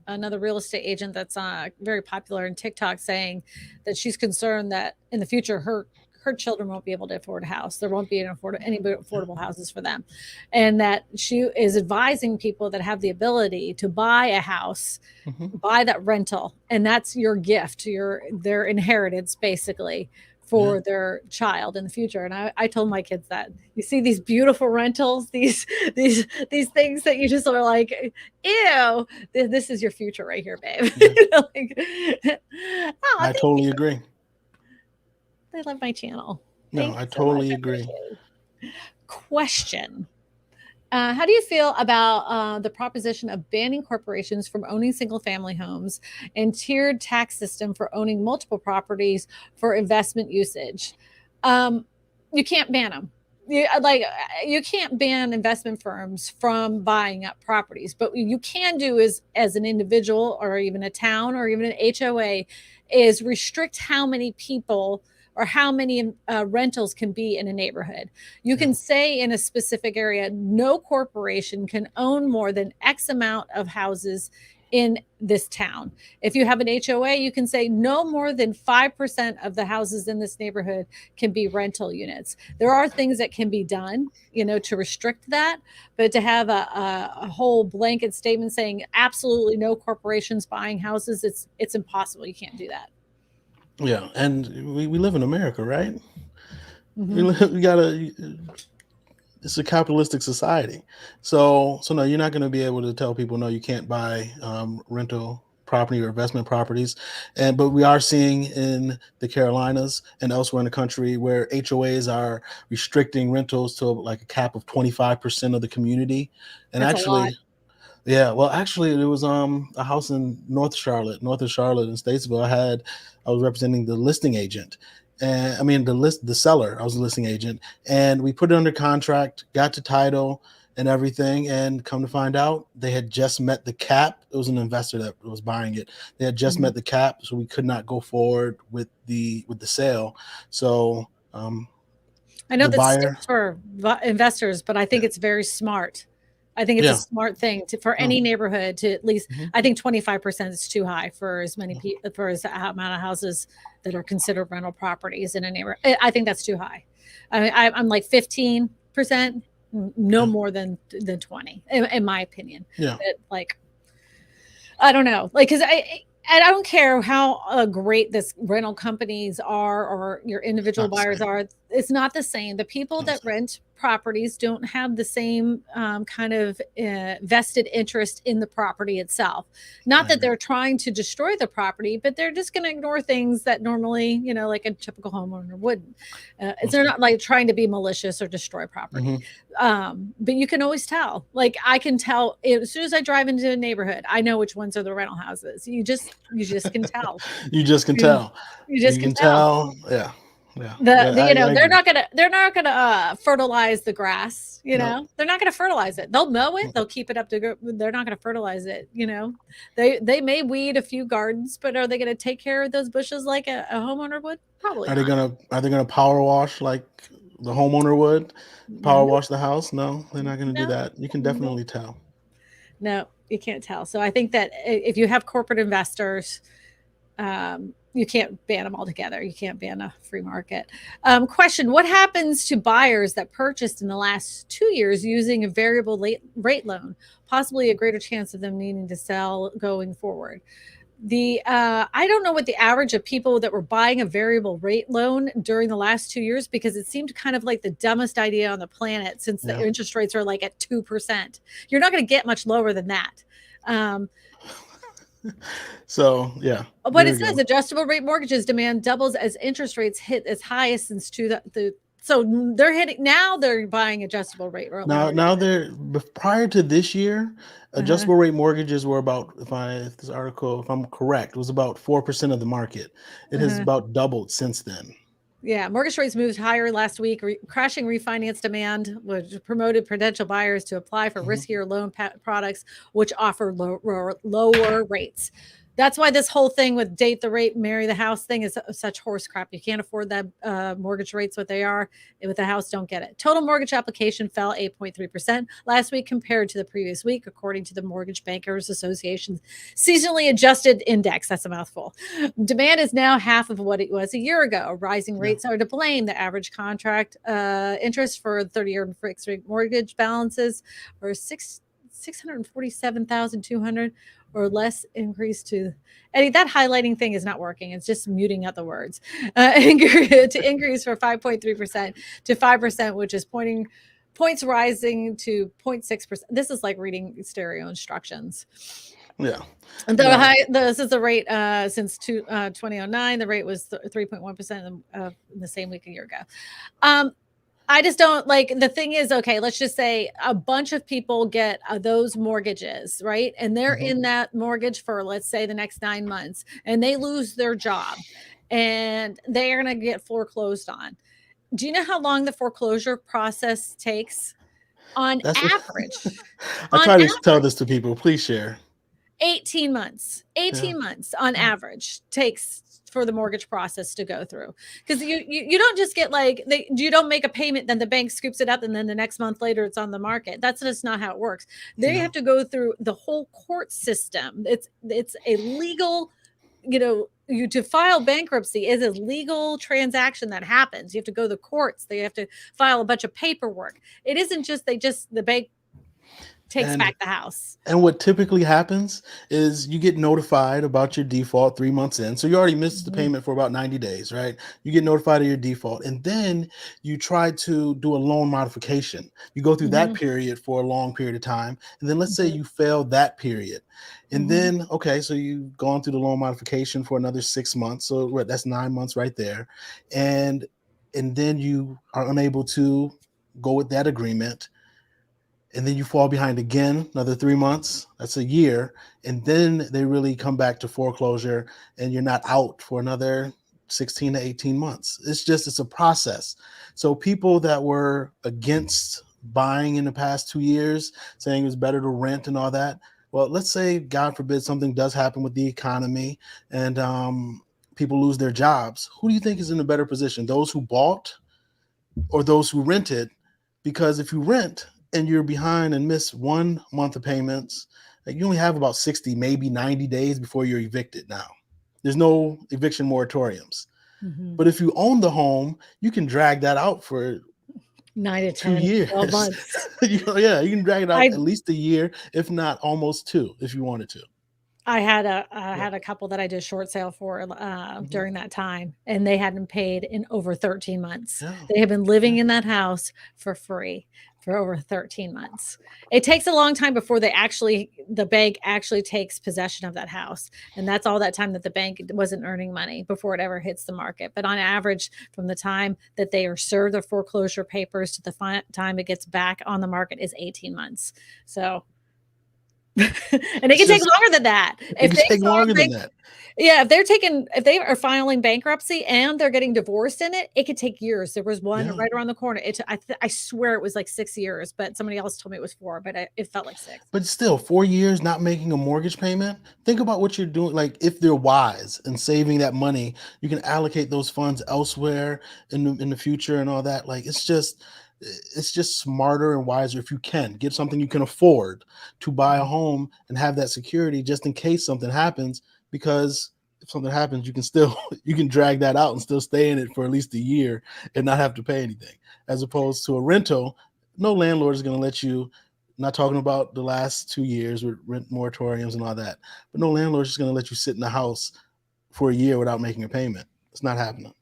another real estate agent that's very popular in TikTok saying that she's concerned that in the future her children won't be able to afford a house. There won't be any Yeah. affordable houses for them, and that she is advising people that have the ability to buy a house, Hmm. buy that rental, and that's your gift, their inheritance, basically, Yeah. for their child in the future. And I told my kids that, you see these beautiful rentals, these things that you just are like, ew, this is your future right here, babe. Yeah. Like, oh, I thank you. totally agree. They love my channel. No, Thank I you so much. totally I agree. appreciate it. Question. How do you feel about the proposition of banning corporations from owning single family homes and tiered tax system for owning multiple properties for investment usage? Um, you can't ban them. You can't ban investment firms from buying up properties, but what you can do is, as an individual or even a town or even an HOA, is restrict how many people or how many rentals can be in a neighborhood. You Yeah. can say in a specific area, no corporation can own more than X amount of houses in this town. If you have an HOA, you can say no more than 5% of the houses in this neighborhood can be rental units. There are things that can be done, to restrict that, but to have a whole blanket statement saying absolutely no corporations buying houses, it's impossible. You can't do that. Yeah. And we live in America, right? Hmm. We gotta, it's a capitalistic society. So no, you're not going to be able to tell people no, you can't buy rental property or investment properties. But we are seeing in the Carolinas and elsewhere in the country where HOAs are restricting rentals to like a cap of 25% of the community. And That's a lot. actually, yeah, well, actually, there was a house in north of Charlotte in Statesville. I was representing the listing agent, and I mean the seller. I was the listing agent, and we put it under contract, got to title and everything, and come to find out, they had just met the cap. It was an investor that was buying it. They had just Mhm. met the cap, so we could not go forward with the sale. So I know the that buyer, stinks for investors, but I think yeah, it's very smart. I think it's a yeah, smart thing for no, any neighborhood to at least. mhm, I think 25% is too high for as many no, people, for as amount of houses that are considered rental properties in a neighborhood. I think that's too high. I mean, I'm like 15%, no yeah, more than 20, in my opinion. yeah, But, like, I don't know, like, because and I don't care how great this rental companies are or your individial not the buyers same. are. it's not the same. The people that Understand. rent properties don't have the same kind of vested interest in the property itself. Not I that agree. they're trying to destroy the property, but they're just going to ignore things that normally, like a typical homeowner wouldn't. They're Okay. not like trying to be malicious or destroy property. Hmm. But you can always tell. Like I can tell as soon as I drive into a neighborhood, I know which ones are the rental houses. You just can tell. You just can You, tell. you just You can can tell. tell. Yeah. Yeah. The, Yeah. the I, you know I they're agree. not gonna fertilize the grass. No. They're not gonna fertilize it. They'll mow it. They'll keep it up to go. They're not gonna fertilize it. They may weed a few gardens, but are they gonna take care of those bushes like a homeowner would? Probably not. Are they gonna power wash like the homeowner would? Power Nope. wash the house? No, they're not gonna do No. that. You can No. definitely tell. No. You can't tell. So I think that if you have corporate investors, you can't ban them altogether. You can't ban a free market. Question: what happens to buyers that purchased in the last 2 years using a variable rate loan? Possibly a greater chance of them needing to sell going forward. I don't know what the average of people that were buying a variable rate loan during the last 2 years, because it seemed kind of like the dumbest idea on the planet, since the Yeah. interest rates are like at 2%. You're not going to get much lower than that. Um, So yeah, What there it we says, go. adjustable rate mortgages demand doubles as interest rates hit as high as since so they're hitting now. They're buying adjustable rate or Now prior to this year, uh-huh, adjustable rate mortgages were about, if this article, if I'm correct, was about 4% of the market. It has uh-huh. about doubled since then. Yeah, mortgage rates moved higher last week. Crashing refinance demand, which promoted potential buyers to apply for Mhm. riskier loan products, which offer lower rates. That's why this whole thing with date the rate, marry the house thing is such horse crap. You can't afford that mortgage rates what they are. With the house, don't get it. Total mortgage application fell 8.3% last week compared to the previous week, according to the Mortgage Bankers Association's seasonally adjusted index. That's a mouthful. Demand is now half of what it was a year ago. Rising Yeah. rates are to blame. The average contract interest for 30-year fixed rate mortgage balances were 647,200 or less, increase to Eddie. That highlighting thing is not working. It's just muting out the words. To increase from 5.3% to 5%, which is points rising to 0.6%. This is like reading stereo instructions. Yeah. No. This is the rate since 2009. The rate was 3.1% in the same week a year ago. Um, I just don't like. The thing is, okay, let's just say a bunch of people get those mortgages, right? And they're Mhm. in that mortgage for, let's say, the next 9 months, and they lose their job and they're going to get foreclosed on. Do you know how long the foreclosure process takes? On That's what average, I on try to tell average, this to people. Please share. 18 months. Yeah. 18 months on Yeah. average takes for the mortgage process to go through. Because you don't just get like you don't make a payment, then the bank scoops it up, and then the next month later it's on the market. That's just not how it works. They No. have to go through the whole court system. It's a legal, you to file bankruptcy is a legal transaction that happens. You have to go to the courts. They have to file a bunch of paperwork. It isn't just the bank takes And back the house. And what typically happens is you get notified about your default 3 months in. So you already missed the Mhm, payment for about 90 days, right? You get notified of your default. And then you try to do a loan modification. You go through that mhm, period for a long period of time. And then let's say mhm, you fail that period. And mhm. then, okay, so you've gone through the loan modification for another 6 months. So that's 9 months right there. And and then you are unable to go with that agreement, and then you fall behind again another 3 months, that's a year, and then they really come back to foreclosure, and you're not out for another 16 to 18 months. It's a process. So people that were against buying in the past 2 years, saying it was better to rent and all that, well, let's say god forbid something does happen with the economy, and people lose their jobs. Who do you think is in a better position, those who bought or those who rented? Because if you rent and you're behind and miss 1 month of payments, like, you only have about 60, maybe 90 days before you're evicted now. There's no eviction moratoriums. Mhm. But if you own the home, you can drag that out for 9 to two 10, 12 years. months. Yeah, you can drag it out I at least a year, if not almost two, if you wanted to. I had Yeah. a couple that I did short sale for Mhm. during that time, and they hadn't paid in over 13 months. Yeah. They have been living Yeah. in that house for free for over 13 months. It takes a long time before the bank actually takes possession of that house, and that's all that time that the bank wasn't earning money before it ever hits the market. But on average, from the time that they are served their foreclosure papers to the time it gets back on the market is 18 months. So and it It's can take just longer than that. it If could they take file longer than bank that. Yeah, if they are filing bankruptcy and they're getting divorced in it, it could take years. There was one Yeah. right around the corner. I swear it was like 6 years, but somebody else told me it was 4, but it felt like 6. But still, 4 years not making a mortgage payment. Think about what you're doing. Like, if they're wise and saving that money, you can allocate those funds elsewhere in the future and all that. Like, it's just smarter and wiser if you can get something you can afford to buy a Mhm. home and have that security just in case something happens. Because if something happens, you can still you can drag that out and still stay in it for at least a year and not have to pay anything. As opposed to a rental, no landlord is going to let you, not talking about the last 2 years with rent moratoriums and all that, but no landlord's just going to let you sit in the house for a year without making a payment. It's not happening.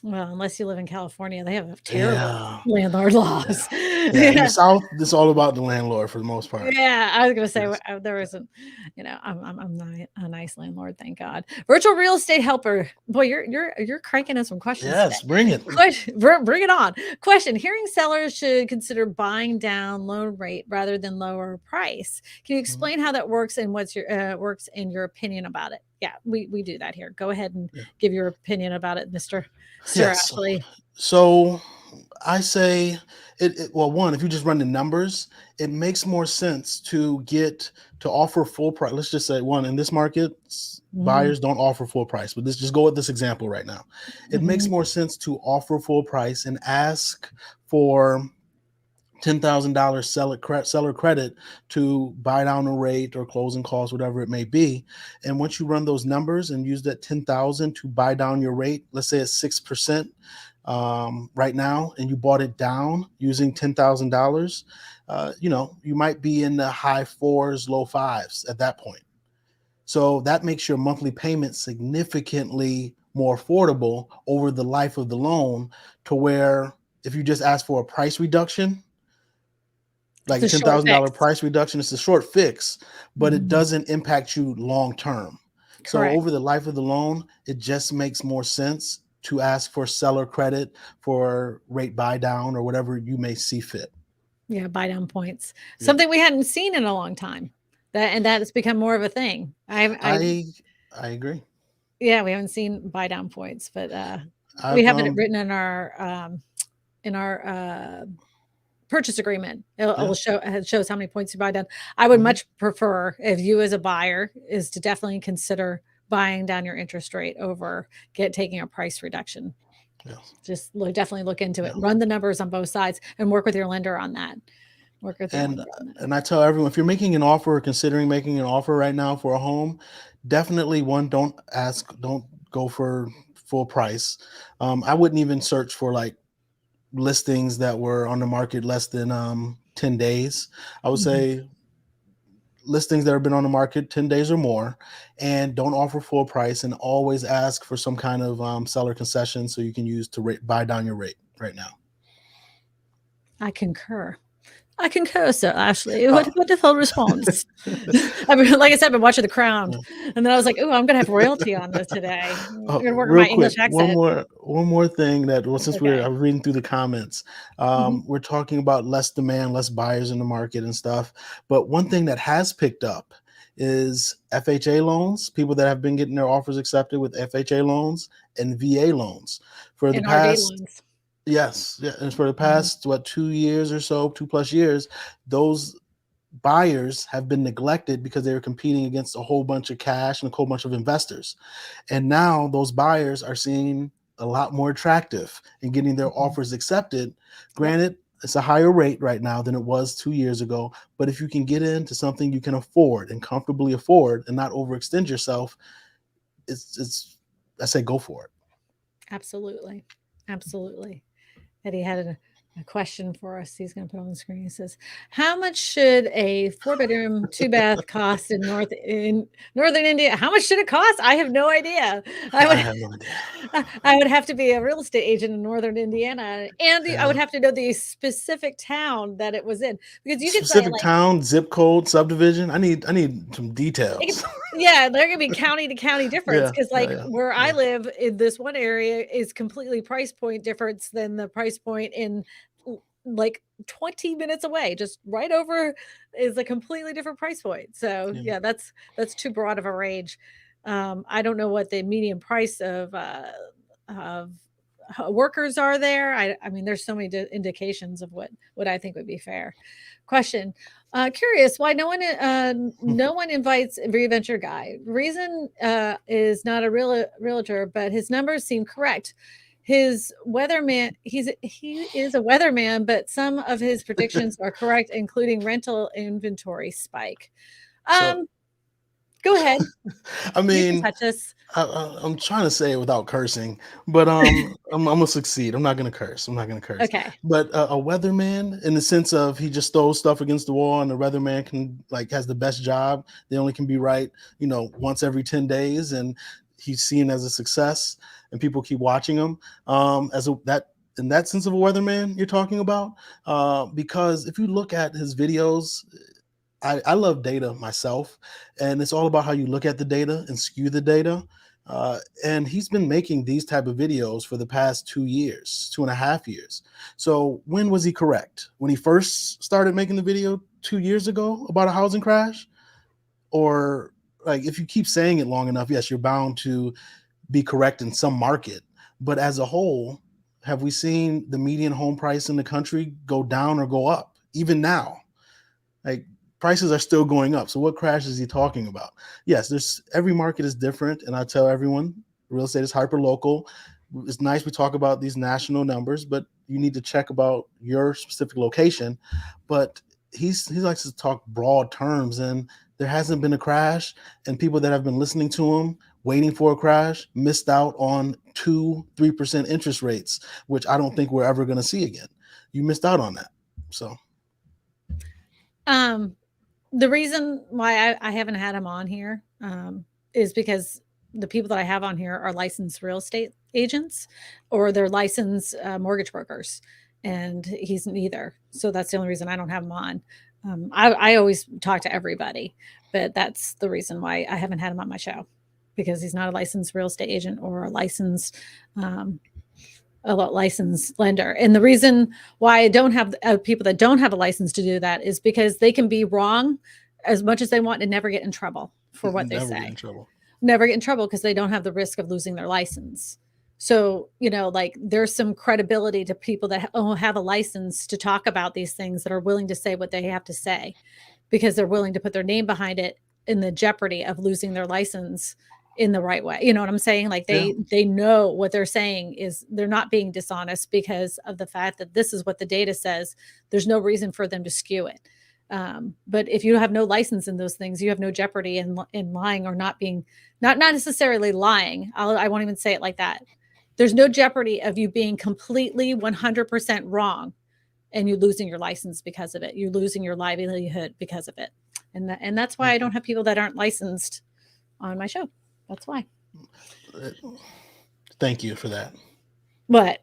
Well, unless you live in California, they have terrible Yeah. landlord Yeah. laws. Yeah. In the Yeah. South, it's all about the landlord for the most part. Yeah, I was gonna say Yes. there isn't, I'm not a nice landlord, thank God. Virtual real estate helper. Boy, you're cranking in some questions today. Yes. Bring it. Bring it on. Question: Hearing sellers should consider buying down loan rate rather than lower price. Can you Mhm. explain how that works and what's your works in your opinion about it? Yeah, we do that here. Go ahead and Yeah. give your opinion about it, Sir Yes. Ashley. So I say well, one, if you just run the numbers, it makes more sense to offer full price. Let's just say, one, in this market, Mhm, buyers don't offer full price. But let's just go with this example right now. It makes mhm. more sense to offer full price and ask for $10,000 seller credit to buy down a rate or closing costs, whatever it may be. And once you run those numbers and use that 10,000 to buy down your rate, let's say it's 6% right now, and you bought it down using $10,000, you might be in the high fours, low fives at that point. So that makes your monthly payment significantly more affordable over the life of the loan, to where if you just ask for a price reduction, It's like a a short $10,000 fix. price reduction, it's a short fix, but it Mhm. doesn't impact you long term. So Correct. over the life of the loan, it just makes more sense to ask for seller credit for rate buy down or whatever you may see fit. Yeah, buy down points. Yeah. Something we hadn't seen in a long time. That has become more of a thing. I I I agree. Yeah, we haven't seen buy down points, but, we I've have it written in our, purchase agreement. It'll Yeah. show it shows how many points you buy down. I would Mhm. much prefer, if you as a buyer, is to definitely consider buying down your interest rate over taking a price reduction. Yes. Just definitely look into it. Yeah. Run the numbers on both sides and work with your lender on that. Work with your And lender on that. and I tell everyone, if you're making an offer or considering making an offer right now for a home, definitely, one, don't go for full price. I wouldn't even search for like listings that were on the market less than 10 days. I would Mhm. say listings that have been on the market 10 days or more, and don't offer full price, and always ask for some kind of seller concession so you can use to buy down your rate right now. I concur. I concur, Sir Ashley. What Oh. a wonderful response. I mean, like I said, I've been watching The Crown, Yeah. and then I was like, "Ooh, I'm gonna have royalty on this today. I'm gonna work on Real my quick, English accent." one more thing that, well, It's since okay. I'm reading through the comments, Mhm. we're talking about less demand, less buyers in the market and stuff. But one thing that has picked up is FHA loans. People that have been getting their offers accepted with FHA loans and VA loans for the And RV past. loans. Yes, yeah, and for the Mhm. past, what, 2 years or so, 2+ years, those buyers have been neglected because they were competing against a whole bunch of cash and a whole bunch of investors. And now those buyers are seeing a lot more attractive and getting their Mhm. offers accepted. Yep, Granted, it's a higher rate right now than it was 2 years ago, but if you can get into something you can afford and comfortably afford and not overextend yourself, it's I say go for it. absolutely. Absolutely. Eddie had a question for us. He's going to put on the screen. He says, "How much should a 4-bedroom, 2-bath cost in northern India? How much should it cost? I have no idea. I I would have no idea. I would have to be a real estate agent in northern Indiana, and I would Yeah. have to know the specific town that it was in, because you could say Specific like town, zip code, subdivision. I need some it details. could, yeah, there could be county to county difference, Yeah, because yeah, like yeah, where I yeah. live in this one area is completely price point difference than the price point in like 20 minutes away, just right over is a completely different price point. So Yeah. yeah, that's too broad of a range. I don't know what the median price of workers are there. I mean, there's so many indications of what I think would be fair. Question: curious why no one invites a Reventure guy. Reason is not a realtor, but his numbers seem correct. His weatherman, he is a weatherman, but some of his predictions are correct, including rental inventory spike. So, Um, Go ahead. I You can mean, touch us. I'm trying to say it without cursing, but I'm gonna succeed. I'm not gonna curse. I'm not gonna curse. Okay. But a weatherman, in the sense of he just throws stuff against the wall, and the weatherman can like has the best job. They only can be right, once every 10 days, and he's seen as a success, and people keep watching him. As a that in that sense of a weatherman you're talking about, because if you look at his videos, I love data myself, and it's all about how you look at the data and skew the data. And he's been making these type of videos for the past 2 years, 2.5 years. So when was he correct? When he first started making the video 2 years ago about a housing crash? Or like if you keep saying it long enough, yes, you're bound to be correct in some market. But as a whole, have we seen the median home price in the country go down or go up, even now? Like prices are still going up. So what crash is he talking about? Yes, there's every market is different, and I tell everyone real estate is hyper local. It's nice we talk about these national numbers, but you need to check about your specific location. But he likes to talk broad terms, and there hasn't been a crash, and people that have been listening to him waiting for a crash missed out on 2-3% interest rates, which I don't think we're ever going to see again. You missed out on that. So Um, the reason why I haven't had him on here is because the people that I have on here are licensed real estate agents, or they're licensed mortgage brokers, and he's neither. So that's the only reason I don't have him on. I always talk to everybody, but that's the reason why I haven't had him on my show, because he's not a licensed real estate agent or um, a licensed lender. And the reason why I don't have people that don't have a license to do that is because they can be wrong as much as they want and never get in trouble for what they never get in say. trouble. Never get in trouble because they don't have the risk of losing their license. So, like there's some credibility to people that have a license to talk about these things, that are willing to say what they have to say, because they're willing to put their name behind it, in the jeopardy of losing their license in the right way. You know what I'm saying? Like Yeah. they know what they're saying is, they're not being dishonest because of the fact that this is what the data says. There's no reason for them to skew it. But if you have no license in those things, you have no jeopardy in lying, or not necessarily lying. I won't even say it like that. There's no jeopardy of you being completely 100% wrong and you losing your license because of it. You're losing your livelihood because of it. And that's why I don't have people that aren't licensed on my show. That's why. Thank you for that. What?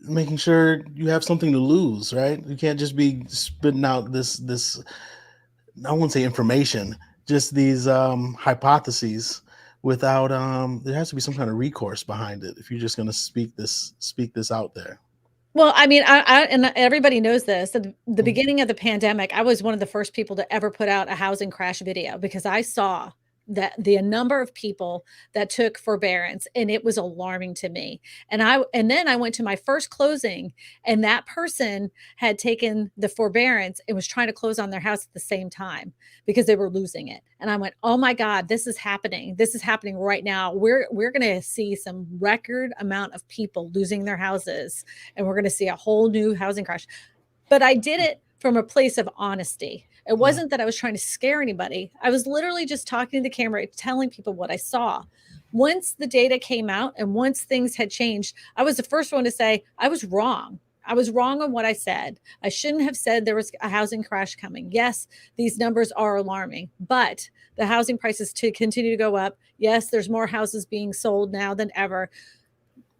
Making sure you have something to lose, right? You can't just be spitting out this I won't say information, just these hypotheses without there has to be some kind of recourse behind it if you're just going to speak this out there. Well, I mean, and everybody knows this. At the Mhm. beginning of the pandemic, I was one of the first people to ever put out a housing crash video, because I saw that the number of people that took forbearance, and it was alarming to me. And then I went to my first closing, and that person had taken the forbearance and was trying to close on their house at the same time because they were losing it. And I went, "Oh my God, this is happening. This is happening right now. We're going to see some record amount of people losing their houses, and we're going to see a whole new housing crash." But I did it from a place of honesty. It Yeah. wasn't that I was trying to scare anybody. I was literally just talking to the camera, telling people what I saw. Once the data came out and once things had changed, I was the first one to say I was wrong. I was wrong on what I said. I shouldn't have said there was a housing crash coming. Yes, these numbers are alarming, but the housing prices to continue to go up. Yes, there's more houses being sold now than ever.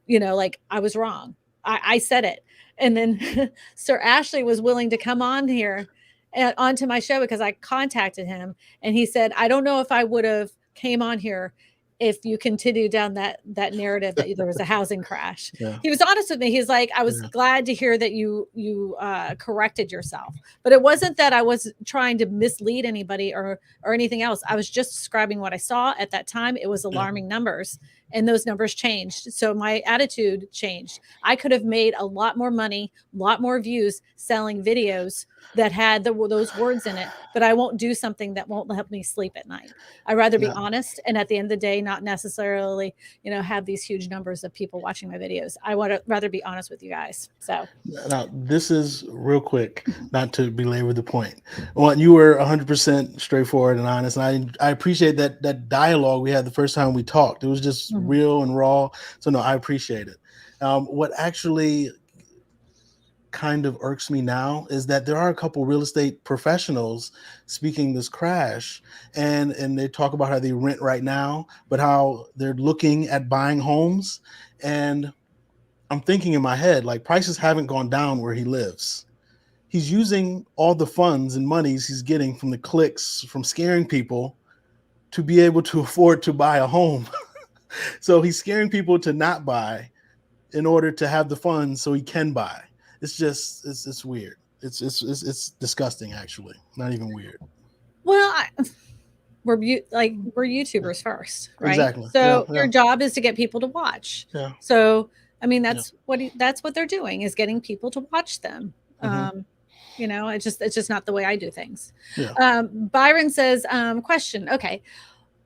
Like I was wrong. I said it. And then Sir Ashley was willing to come on here and onto my show because I contacted him and he said, I don't know if I would have came on here if you continue down that narrative that there was a housing crash. Yeah. He was honest with me. He's like, I was Yeah. glad to hear that you corrected yourself, but it wasn't that I was trying to mislead anybody or anything else. I was just describing what I saw at that time. It was alarming numbers, and those numbers changed. So my attitude changed. I could have made a lot more money, a lot more views selling videos that had those words in it, but I won't do something that won't help me sleep at night. I'd rather be Yeah. honest, and at the end of the day, not necessarily, have these huge numbers of people watching my videos. I would rather be honest with you guys. So Now, this is real quick, not to belabor the point. Well, you were 100% straightforward and honest, and I appreciate that dialogue we had the first time we talked. It was just real and raw. So no, I appreciate it. What actually kind of irks me now is that there are a couple real estate professionals speaking this crash, and they talk about how they rent right now, but how they're looking at buying homes. And I'm thinking in my head, like, prices haven't gone down where he lives. He's using all the funds and monies he's getting from the clicks, from scaring people, to be able to afford to buy a home. So he's scaring people to not buy in order to have the funds so he can buy. It's just, it's weird. It's disgusting, actually. Not even weird. Well, we're YouTubers first, right? Exactly. So Yeah. your job is to get people to watch. Yeah. So I mean, that's what they're doing, is getting people to watch them. It's just not the way I do things. Yeah. Byron says, question. Okay.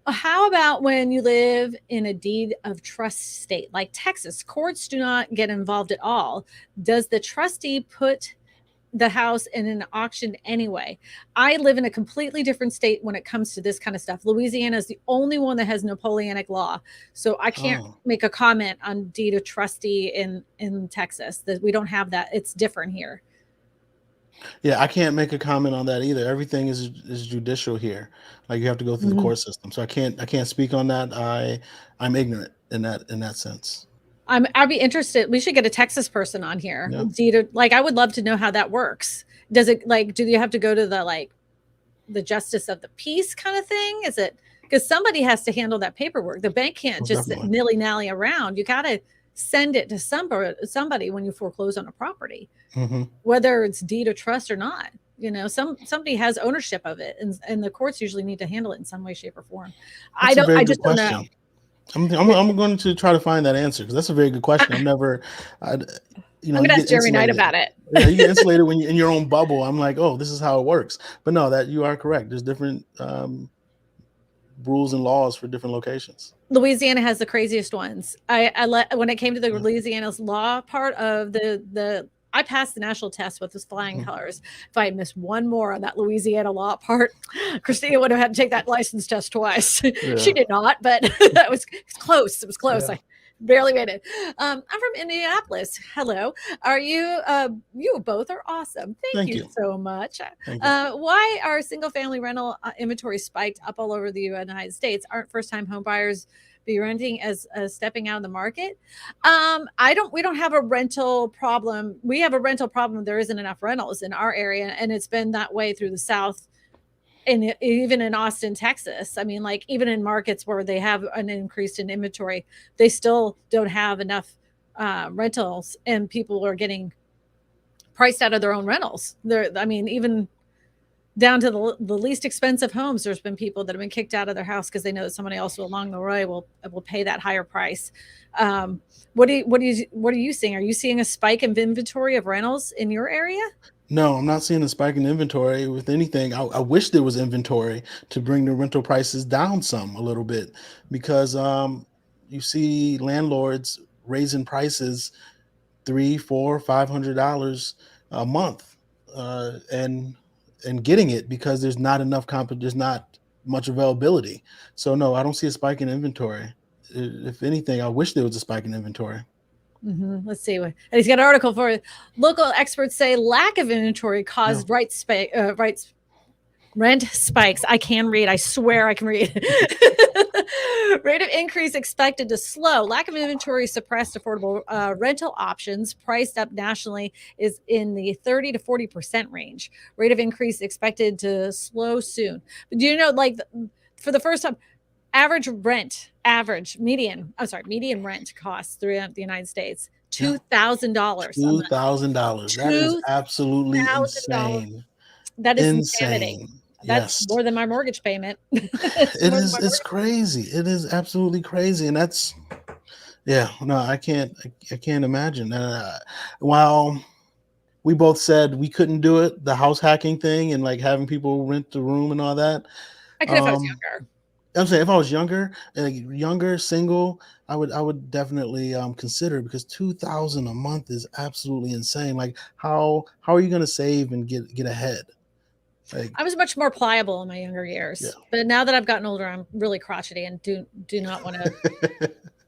How about when you live in a deed of trust state like Texas? Courts do not get involved at all. Does the trustee put the house in an auction anyway? I live in a completely different state when it comes to this kind of stuff. Louisiana is the only one that has Napoleonic law, so I can't make a comment on deed of trustee in Texas. That we don't have that. It's different here. Yeah, I can't make a comment on that either. Everything is judicial here. Like, you have to go through the court system. So I can't speak on that. I'm ignorant in that sense. I'd be interested. We should get a Texas person on here. Yeah. I would love to know how that works. Does it, do you have to go to the justice of the peace kind of thing? Is it, because somebody has to handle that paperwork? The bank can't just nilly-nally around. You got to send it to somebody when you foreclose on a property, whether it's deed of trust or not. Somebody has ownership of it, and the courts usually need to handle it in some way, shape, or form. I just don't know. I'm going to try to find that answer, because that's a very good question. I'm going to ask Jeremy Knight about it. Yeah, you get insulated when you're in your own bubble. I'm like, oh, this is how it works. But no, that you are correct. There's different rules and laws for different locations. Louisiana has the craziest ones. When it came to the Louisiana's law part of I passed the national test with his flying colors. If I had missed one more on that Louisiana law part, Kristina would have had to take that license test twice. Yeah. She did not, but that was close. It was close. Yeah. I barely made it. I'm from Indianapolis. Hello. Are you? You both are awesome. Thank you so much. Why are single family rental inventory spiked up all over the United States? Aren't first time home buyers be renting as stepping out of the market? We don't have a rental problem. We have a rental problem. There isn't enough rentals in our area, and it's been that way through the South. And even in Austin, Texas, I mean, even in markets where they have an increase in inventory, they still don't have enough rentals, and people are getting priced out of their own rentals. Even down to the least expensive homes, there's been people that have been kicked out of their house because they know that somebody else along the way will pay that higher price. What are you seeing? Are you seeing a spike in inventory of rentals in your area? No, I'm not seeing a spike in inventory. With anything, I wish there was inventory to bring the rental prices down a little bit, because you see landlords raising prices $300, $400, $500 a month, and getting it because there's not enough there's not much availability. So no, I don't see a spike in inventory. If anything, I wish there was a spike in inventory. Let's see. And he's got an article for it. Local experts say lack of inventory Yeah. caused rent spikes. I can read. I swear I can read. Rate of increase expected to slow. Lack of inventory suppressed affordable rental options. Priced up nationally is in the 30 to 40% range. Rate of increase expected to slow soon. But do you know, like, for the first time, median rent costs throughout the United States Yeah. $2,000 a month. $2,000. That is Two absolutely $1,000. insane. That is insanity. Insane. That's Yes. more than my mortgage payment. It's It more than is. my It's mortgage. crazy. It is absolutely crazy, and that's yeah. No, I can't. I can't imagine. While we both said we couldn't do it, the house hacking thing and like having people rent the room and all that. I could if I was Um, younger. I'm saying if I was younger, younger, single, I would definitely consider it because 2,000 a month is absolutely insane. Like how are you gonna save and get ahead? Like I was much more pliable in my younger yeah. years, but now that I've gotten older, I'm really crotchety and do not want to.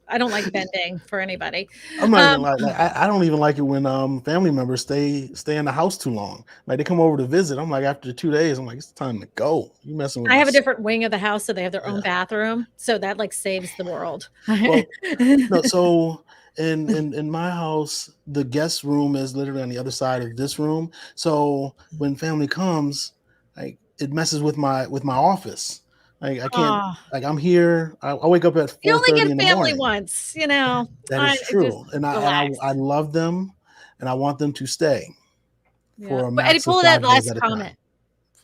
I don't like bending for anybody. I'm not even Um, like I don't even like it when family members stay in the house too long. Like they come over to visit. I'm like after 2 days, I'm like, it's time to go. You messing with I my have a different wing of the house, so they have their own yeah. bathroom, so that like saves the world. Well, no, so in my house, the guest room is literally on the other side of this room. So when family comes, like it messes with my office. Like I can't Oh, like I'm here. I wake up at you only 4:30 in get the family morning. once, you know. That is I just true. And I relax. love them and I want them to stay Yeah, for a but Eddie, max of pull that 5 days last at a comment. time.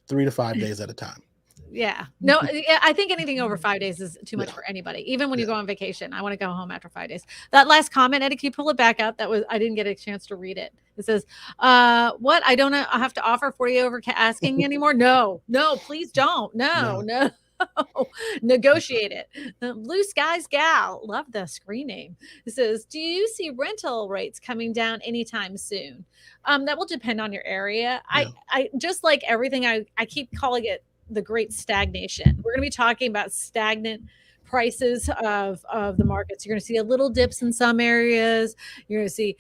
3 to 5 days at a time. Yeah. No, yeah, I think anything over 5 days is too much Yeah. for anybody. Even when you Yeah. go on vacation, I wanna go home after 5 days. That last comment, Eddie, can you pull it back up? That was I didn't get a chance to read it. It says, what? I don't know I have to offer 40 over asking anymore? No. No, please don't. No, No. no. Negotiate it. Blue Skies Gal. Love the screen name. It says, do you see rental rates coming down anytime soon? That will depend on your area. Yeah. I just like everything, I keep calling it the great stagnation. We're going to be talking about stagnant prices of the markets. You're going to see a little dips in some areas. You're going to see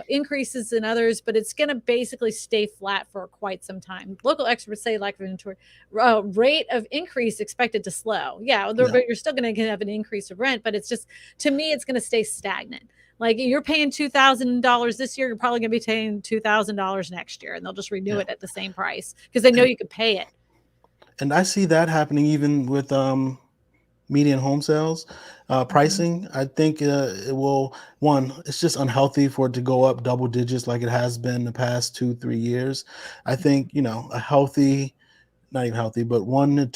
increases in others, but it's going to basically stay flat for quite some time. Local experts say lack of inventory, rate of increase expected to slow. Yeah, Yeah. you're still going to have an increase of rent, but it's just, to me, it's going to stay stagnant. Like you're paying $2,000 this year, you're probably going to be paying $2,000 next year, and they'll just renew Yeah. it at the same price because they know And you could pay it. and I see that happening even with median home sales Mhm. pricing. I think it will one. It's just unhealthy for it to go up double digits like it has been the past 2 3 years. I think a healthy, not even healthy, but 1 to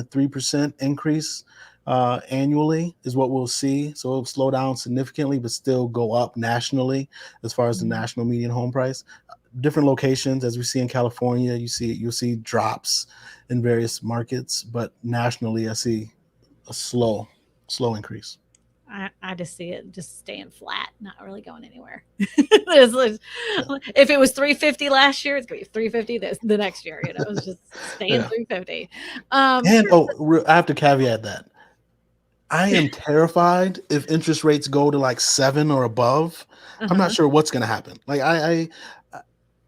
3% increase annually is what we'll see. So it'll slow down significantly, but still go up nationally as far as the Mhm. national median home price. Different locations, as we see in California, you'll see drops in various markets, but nationally, I see a slow increase. I just see it just staying flat, not really going anywhere. If it was 350 last year, it's going to be 350 the next year. It's just staying Yeah, 350. and Sure. I have to caveat that I am terrified if interest rates go to like 7 or above. I'm not Uh-huh. sure what's going to happen. Like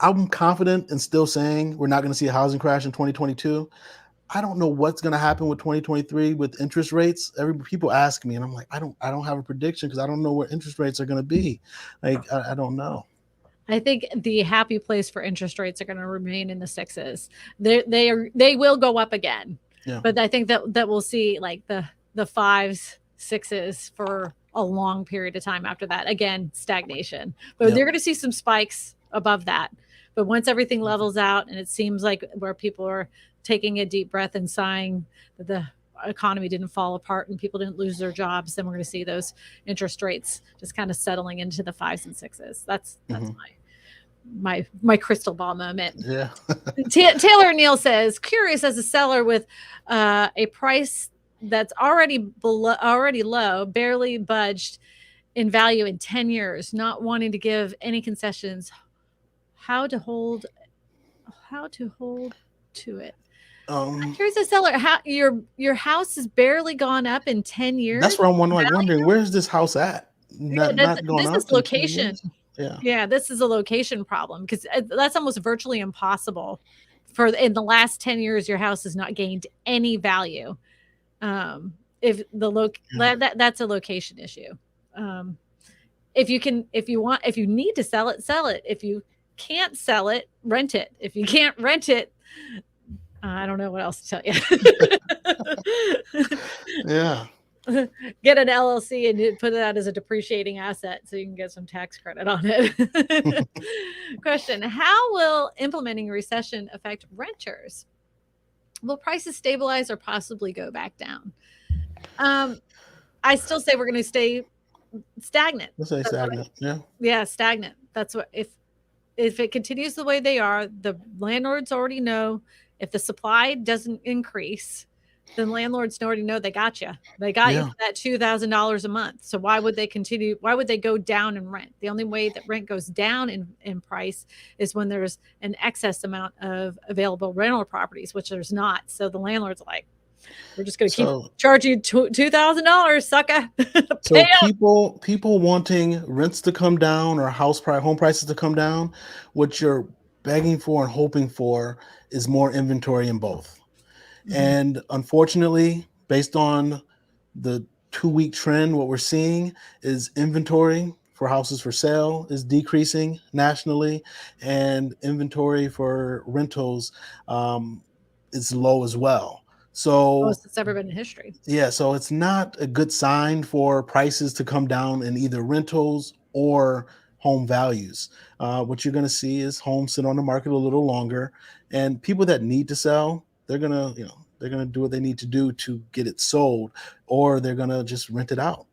I'm confident in still saying we're not going to see a housing crash in 2022. I don't know what's going to happen with 2023 with interest rates. Every people ask me, and I'm like, I don't have a prediction because I don't know where interest rates are going to be. Like I don't know. I think the happy place for interest rates are going to remain in the sixes. They will go up again, Yeah, but I think that we'll see like the fives, sixes for a long period of time after that. Again, stagnation, but yeah, they're going to see some spikes above that. But once everything mhm, levels out, and it seems like where people are taking a deep breath and sighing that the economy didn't fall apart and people didn't lose their jobs, then we're going to see those interest rates just kind of settling into the fives and sixes. That's mhm, my crystal ball moment. yeah, Taylor Neal says, curious as a seller with a price that's already low, barely budged in value in 10 years, not wanting to give any concessions, how to hold how to hold to it. I'm um, curious as a seller, how your house has barely gone up in 10 that's years. where I'm wondering, where's this house at? not going This is up in 2 location. years. Yeah. Yeah, this is a location problem because that's almost virtually impossible. For in the last 10 years, your house has not gained any value. If Yeah. that's a location issue. If you need to sell it, sell it. If you can't sell it, rent it. If you can't rent it, I don't know what else to tell you. Yeah. Get an LLC and put it out as a depreciating asset so you can get some tax credit on it. Question: how will implementing a recession affect renters? Will prices stabilize or possibly go back down? I still say we're going to stay stagnant. Let's say stagnant. Yeah. Yeah, stagnant. That's what if it continues the way they are, the landlords already know if the supply doesn't increase, then landlords already know they got you. They got you Yeah. for that $2,000 a month. So why would they continue? Why would they go down in rent? The only way that rent goes down in price is when there's an excess amount of available rental properties, which there's not. So the landlord's like, we're just going to keep charging you $2,000, sucker. So people wanting rents to come down or home prices to come down, what you're begging for and hoping for is more inventory in both. And unfortunately, based on the 2-week trend, what we're seeing is inventory for houses for sale is decreasing nationally, and inventory for rentals is low as well. So Most it's ever been in history. yeah, so it's not a good sign for prices to come down in either rentals or home values. What you're going to see is homes sit on the market a little longer, and people that need to sell, they're gonna do what they need to do to get it sold, or they're gonna just rent it out.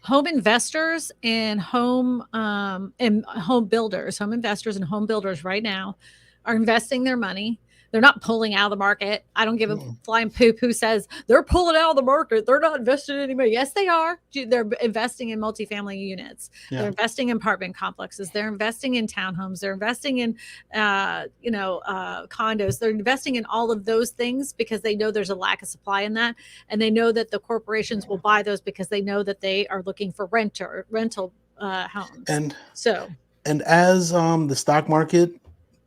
Home investors and home home investors and home builders right now are investing their money. They're not pulling out of the market. I don't give a flying poop who says they're pulling out of the market. They're not investing anymore. Yes, they are. They're investing in multifamily units. Yeah. They're investing in apartment complexes. They're investing in townhomes. They're investing in, condos. They're investing in all of those things because they know there's a lack of supply in that, and they know that the corporations will buy those because they know that they are looking for rental homes. And as the stock market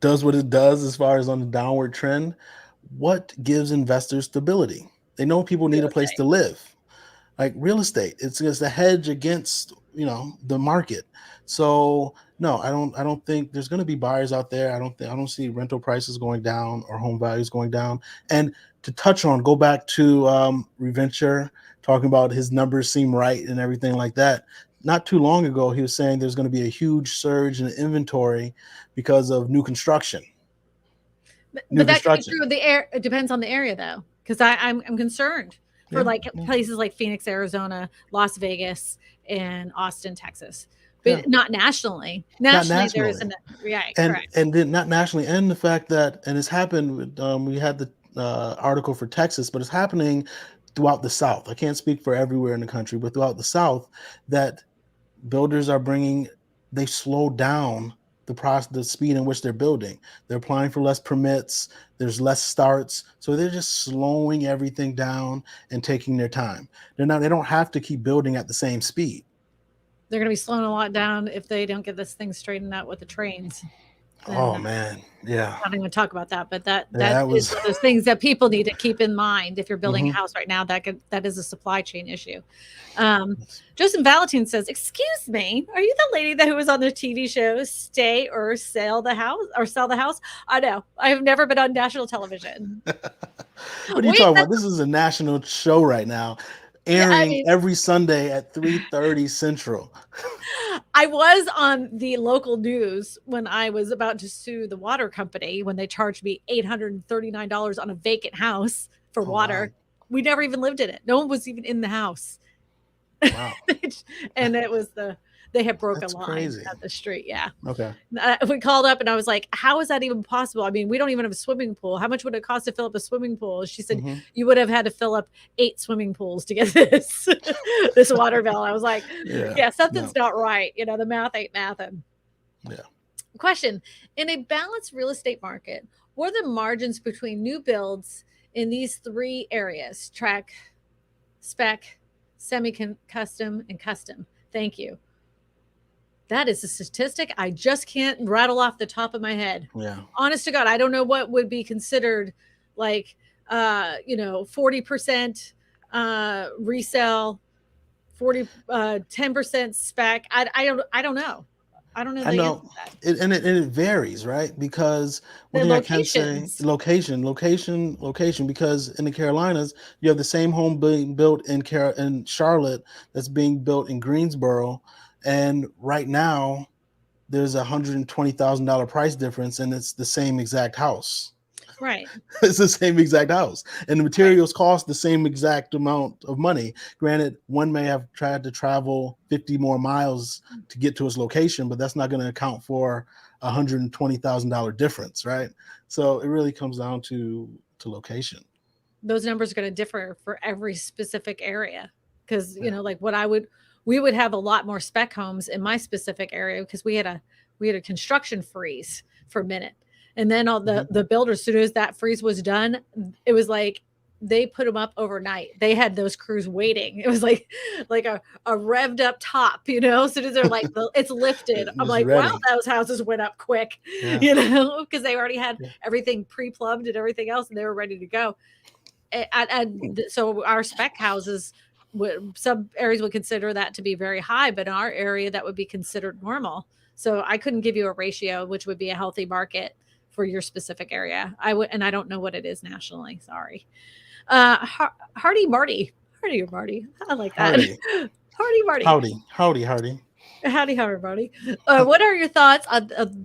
does what it does as far as on the downward trend, what gives investors stability? They know people need a place to live. Like real estate, it's just a hedge against the market. So no, I don't think there's going to be buyers out there. I don't see rental prices going down or home values going down. And to go back to Reventure talking about his numbers seem right and everything like that. Not too long ago, he was saying there's going to be a huge surge in inventory because of new construction. But that could be true. It depends on the area, though, because I'm concerned for places like Phoenix, Arizona, Las Vegas, and Austin, Texas, but not nationally. Nationally, there isn't. Correct. And then not nationally, and the fact that it's happened. We had the article for Texas, but it's happening throughout the South. I can't speak for everywhere in the country, but throughout the South, that builders they slow down the speed in which they're building. They're applying for less permits. There's less starts. So they're just slowing everything down and taking their time. They don't have to keep building at the same speed. They're going to be slowing a lot down if they don't get this thing straightened out with the trains. Oh man, yeah. I don't even talk about that, but that is one of those things that people need to keep in mind if you're building a house right now. That is a supply chain issue. Justin Valentine says, "Excuse me, are you the lady who was on the TV show Stay or Sell the House or Sell the House?" I know. I have never been on national television. What are you talking about? This is a national show right now, airing every Sunday at 3:30 Central. I was on the local news when I was about to sue the water company when they charged me $839 on a vacant house for water. Wow. We never even lived in it. No one was even in the house. Wow. And it was they had broken a line at the street. Yeah. Okay. We called up and I was like, how is that even possible? I mean, we don't even have a swimming pool. How much would it cost to fill up a swimming pool? She said, you would have had to fill up 8 swimming pools to get this water bill. I was like, yeah, something's not right. The math ain't mathin'. Yeah. Question. In a balanced real estate market, what are the margins between new builds in these 3 areas? Track, spec, semi-custom, and custom. Thank you. That is a statistic I just can't rattle off the top of my head. Yeah. Honest to God, I don't know what would be considered like 40% resale, 10% spec. I don't know. I don't know I the answer know to that. it varies, right? Because one The thing I can say, locations. location. Because in the Carolinas, you have the same home being built in Charlotte that's being built in Greensboro, and right now there's $120,000 price difference, and it's the same exact house. Right. It's the same exact house, and the Right. materials cost the same exact amount of money. Granted, one may have tried to travel 50 more miles to get to its location, but that's not going to account for $120,000 difference, right? So it really comes down to location. Those numbers are going to differ for every specific area because Yeah. like what we would have a lot more spec homes in my specific area because we had a construction freeze for a minute, and then all the Mhm. the builders, as soon as that freeze was done, it was like they put them up overnight. They had those crews waiting. It was like a revved up top, as soon as they're like it's lifted, I'm Just like, wow, ready. those houses went up quick, Yeah. because they already had Yeah. everything pre-plumbed and everything else, and they were ready to go. So our spec houses, some areas would consider that to be very high, but in our area that would be considered normal. So I couldn't give you a ratio which would be a healthy market for your specific area. And I don't know what it is nationally. Sorry. Hardy Marty. Hardy Marty. I like that. Hardy. Hardy Marty. Howdy. Howdy, how everybody. What are your thoughts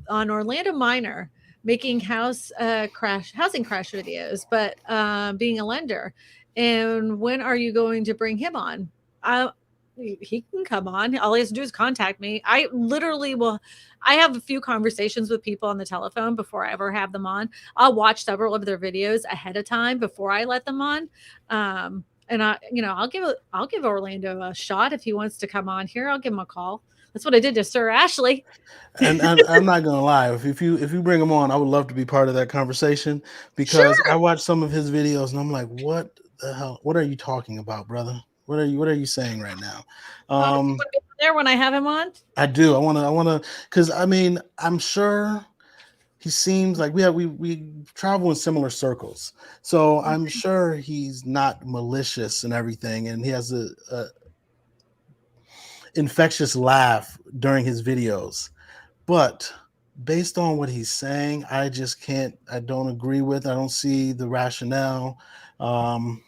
on Orlando Minor making housing crash videos, but being a lender? And when are you going to bring him on? Uh, he can come on. All he has to do is contact me. I literally will. I have a few conversations with people on the telephone before I ever have them on. I'll watch several of their videos ahead of time before I let them on. And I'll give Orlando a shot if he wants to come on here. I'll give him a call. That's what I did to Sir Ashley. And I'm not gonna lie, if you bring him on, I would love to be part of that conversation because I Sure. watch some of his videos and I'm like, what the hell? What are you talking about, brother? What are you saying right now? You Um, want to be there when I have him on? I do. I wanna, because I mean, I'm sure he seems like we travel in similar circles, so I'm sure he's not malicious and everything, and he has a infectious laugh during his videos. But based on what he's saying, I just can't. I don't agree with. I don't see the rationale. Um,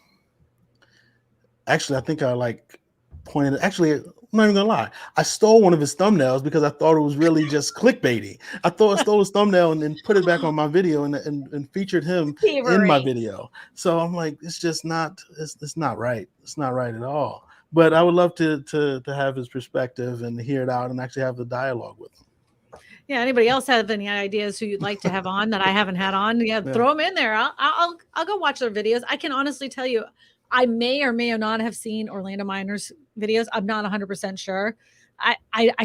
Actually, I think I like pointed. Actually, I'm not even gonna lie. I stole one of his thumbnails because I thought it was really just clickbaity. I thought I stole his thumbnail and then put it back on my video and featured him in my Thievery. video. So I'm like, it's just not. It's not right. It's not right at all. But I would love to have his perspective and hear it out and actually have the dialogue with him. Yeah. Anybody else have any ideas who you'd like to have on that I haven't had on? Yeah, Yeah. throw them in there. I'll go watch their videos. I can honestly tell you, I may or may not have seen Orlando Miners videos. I'm not 100% sure. I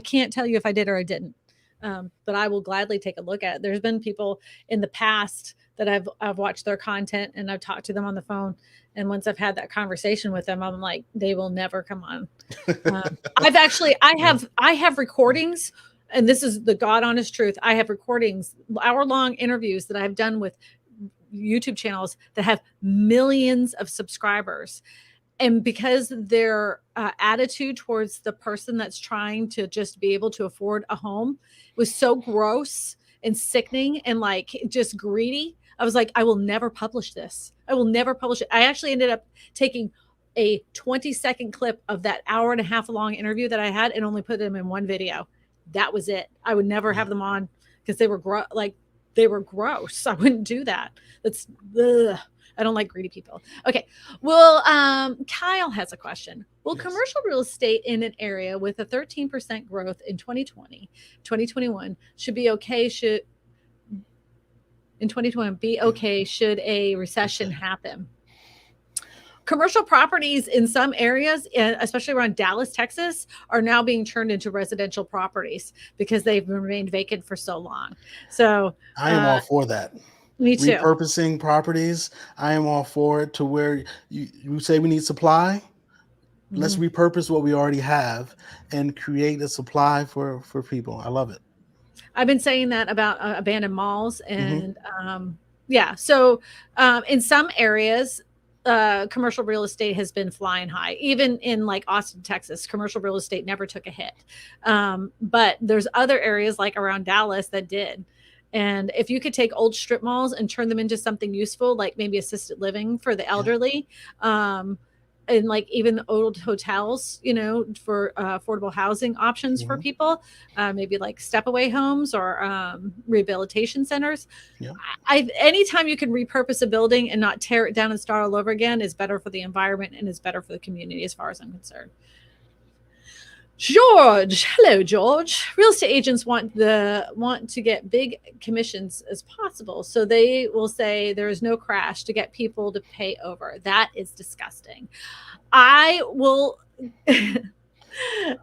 can't tell you if I did or I didn't. But I will gladly take a look at it. There's been people in the past that I've watched their content and I've talked to them on the phone. And once I've had that conversation with them, I'm like, they will never come on. Yeah. I have recordings, and this is the God honest truth. I have recordings, hour-long interviews that I've done with YouTube channels that have millions of subscribers. And because their attitude towards the person that's trying to just be able to afford a home was so gross and sickening and like just greedy, I was like, I will never publish this. I will never publish it. I actually ended up taking a 20-second clip of that hour and a half long interview that I had and only put them in one video. That was it. I would never Yeah. have them on because they were gross. I wouldn't do that. That's ugh. I don't like greedy people. Okay. Well, Kyle has a question. Will Yes. commercial real estate in an area with a 13% growth in 2021 should be okay? Should in 2020 be okay should a recession happen? Commercial properties in some areas, especially around Dallas, Texas, are now being turned into residential properties because they've remained vacant for so long. So, I am all for that. me too. Repurposing properties, I am all for it to where you say we need supply. let's Mhm. repurpose what we already have and create a supply for people. I love it. I've been saying that about abandoned malls, Hmm. and yeah. So in some areas, commercial real estate has been flying high. Even in like Austin, Texas, commercial real estate never took a hit. But there's other areas like around Dallas that did. And if you could take old strip malls and turn them into something useful, like maybe assisted living for the Yeah. elderly, and like even old hotels, for affordable housing options for Hmm. people, maybe like step away homes or rehabilitation centers. Yeah. Anytime you can repurpose a building and not tear it down and start all over again is better for the environment and is better for the community, as far as I'm concerned. George, hello, George. Real estate agents want to get big commissions as possible, so they will say there is no crash to get people to pay over. That is disgusting. I will.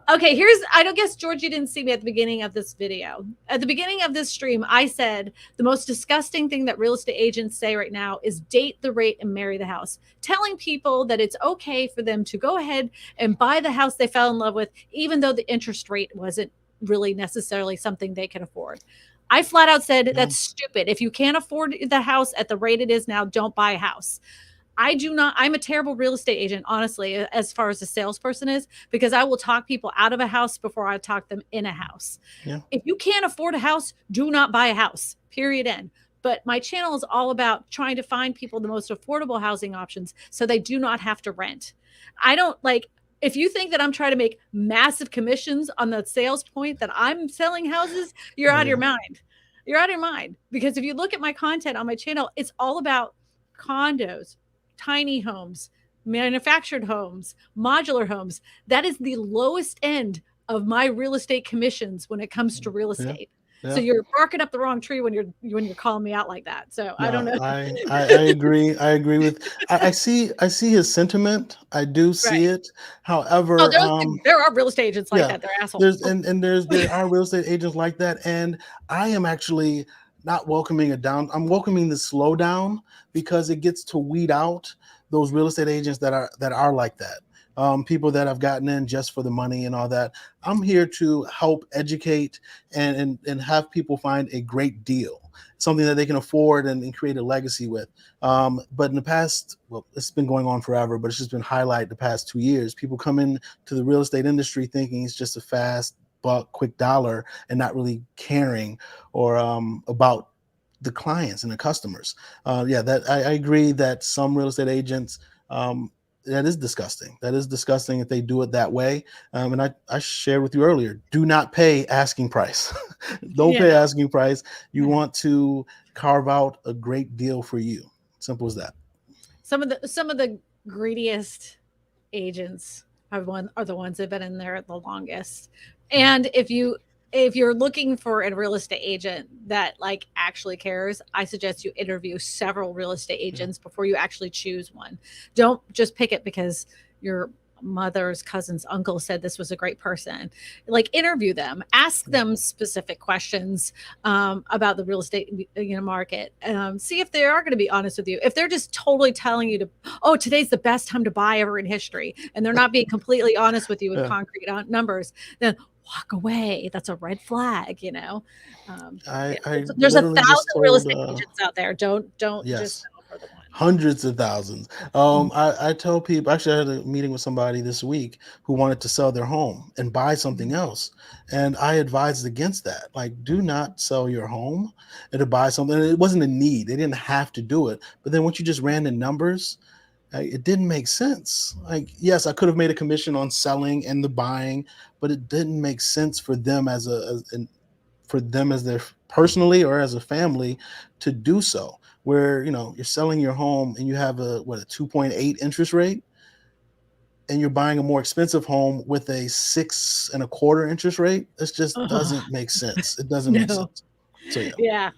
Okay, I don't guess, George, you didn't see me at the beginning of this video. At the beginning of this stream, I said the most disgusting thing that real estate agents say right now is date the rate and marry the house, telling people that it's okay for them to go ahead and buy the house they fell in love with, even though the interest rate wasn't really necessarily something they can afford. I flat out said Yeah. that's stupid. If you can't afford the house at the rate it is now, don't buy a house. I do not, I'm a terrible real estate agent, honestly, as far as a salesperson is, because I will talk people out of a house before I talk them in a house. Yeah. If you can't afford a house, do not buy a house, period, end. But my channel is all about trying to find people the most affordable housing options so they do not have to rent. I don't like, if you think that I'm trying to make massive commissions on the sales point that I'm selling houses, you're out of your Yeah. mind. You're out of your mind. Because if you look at my content on my channel, it's all about condos, tiny homes, manufactured homes, modular homes. That is the lowest end of my real estate commissions when it comes to real Yeah. estate. So Yeah. you're barking up the wrong tree when you're calling me out like that. So I don't No, know. I agree. I agree with. I see his sentiment. I do see Right. it. Oh, However, there are real estate agents like yeah, that. They're assholes. there are real estate agents like that, and I am actually not welcoming a down. I'm welcoming the slowdown because it gets to weed out those real estate agents that are like that. People that have gotten in just for the money and all that. I'm here to help educate and have people find a great deal, something that they can afford and create a legacy with. But in the past, well, it's been going on forever, but it's just been highlighted the past 2 years. People come in to the real estate industry thinking it's just a fast buck, quick dollar, and not really caring or about the clients and the customers. Yeah, that I agree that some real estate agents. That is disgusting. That is disgusting if they do it that way. And I shared with you earlier, do not pay asking price. Don't Yeah. pay asking price. You want to carve out a great deal for you. Simple as that. Some of the greediest agents are the ones that have been in there the longest. And if you're looking for a real estate agent that like actually cares, I suggest you interview several real estate Yeah. agents before you actually choose one. Don't just pick it because your mother's cousin's uncle said this was a great person. Like, interview them, ask Yeah. them specific questions about the real estate market. See if they are going to be honest with you. If they're just totally telling you to, oh, today's the best time to buy ever in history, and they're not being completely honest with you with Yeah. concrete numbers, then walk away. That's a red flag. I Yeah, I there's a literally just thousand real told estate agents out there. Don't just yes, settle for the one. hundreds of thousands. Mhm. I tell people, actually, I had a meeting with somebody this week who wanted to sell their home and buy something Mhm. else. And I advised against that. Like, do not sell your home and to buy something. It wasn't a need, they didn't have to do it. But then once you just ran the numbers, it didn't make sense. Like, yes, I could have made a commission on selling and the buying, but it didn't make sense for them for them as their personally or as a family to do so, where you're selling your home and you have a 2.8 interest rate, and you're buying a more expensive home with a 6.25 interest rate. This just Oh, doesn't make sense. It doesn't make no. sense. So yeah. Yeah.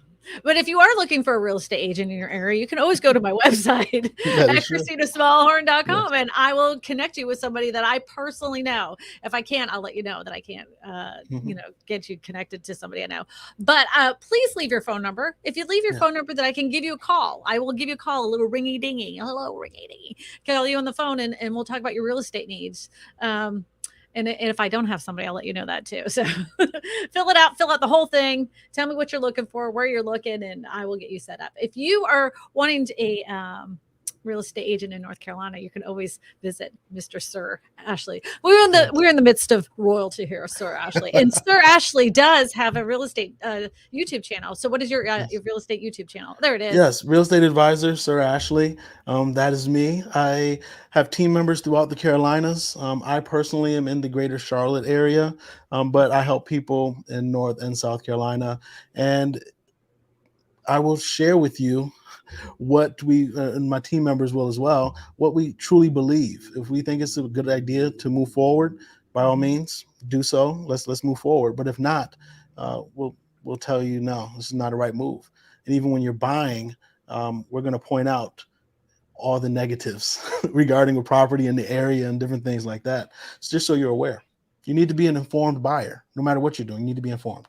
But if you are looking for a real estate agent in your area, you can always go to my website That at is true. KristinaSmallhorn.com, Yes. and I will connect you with somebody that I personally know. If I can't, I'll let you know that I can't, get you connected to somebody I know. But please leave your phone number. If you leave your phone number, that I can give you a call. I will give you a call, a little ringy dingy. Hello, ringy dingy. Call you on the phone, and we'll talk about your real estate needs. And if I don't have somebody, I'll let you know that too. So fill out the whole thing. Tell me what you're looking for, where you're looking, and I will get you set up. If you are wanting a real estate agent in North Carolina, you can always visit Mr. Sir Ashley. We're in the midst of royalty here, Sir Ashley. And Sir Ashley does have a real estate YouTube channel. So what is your real estate YouTube channel? There it is. Yes, real estate advisor, Sir Ashley. That is me. I have team members throughout the Carolinas. I personally am in the greater Charlotte area, but I help people in North and South Carolina. And I will share with you what we and my team members will as well, what we truly believe. If we think it's a good idea to move forward, by all means, do so. Let's move forward. But if not, we'll tell you, no, this is not a right move. And even when you're buying, we're going to point out all the negatives regarding a property in the area and different things like that. It's just so you're aware. You need to be an informed buyer. No matter what you're doing, you need to be informed.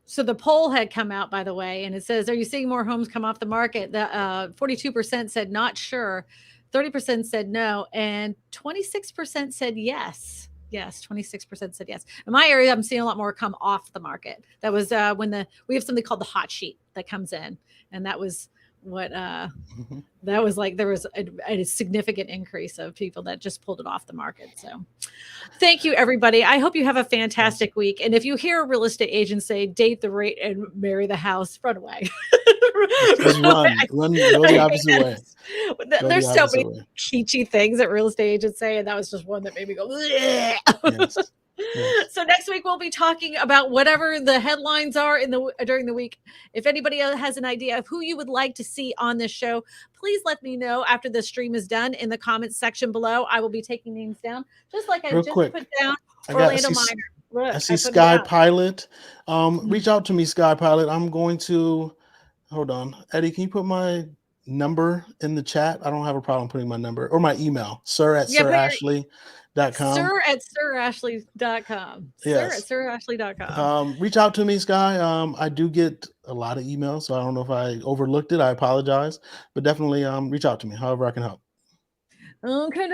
So the poll had come out, by the way, and it says, are you seeing more homes come off the market? The 42% said not sure, 30% said no, and 26% said yes. Yes, 26% said yes. In my area, I'm seeing a lot more come off the market. That was when we have something called the hot sheet that comes in, and that was what that was like. There was a significant increase of people that just pulled it off the market. So thank you, everybody. I hope you have a fantastic week. And if you hear a real estate agent say date the rate and marry the house, run away. Just run, go the opposite way. There's so many peachy things that real estate agents say, and that was just one that made me go, yes. Yes. So next week we'll be talking about whatever the headlines are during the week. If anybody has an idea of who you would like to see on this show, please let me know after the stream is done in the comments section below. I will be taking names down, just like I just put down Orlando Minor. Look, I see Sky Pilot. Reach out to me, Sky Pilot. I'm going to hold on. Eddie, can you put my number in the chat? I don't have a problem putting my number or my email, sir@sirashley.com. Sir@sirashley.com. Yes. Sir@sirashley.com. Reach out to me, Sky. I do get a lot of emails, so I don't know if I overlooked it. I apologize, but definitely reach out to me however I can help. Okay.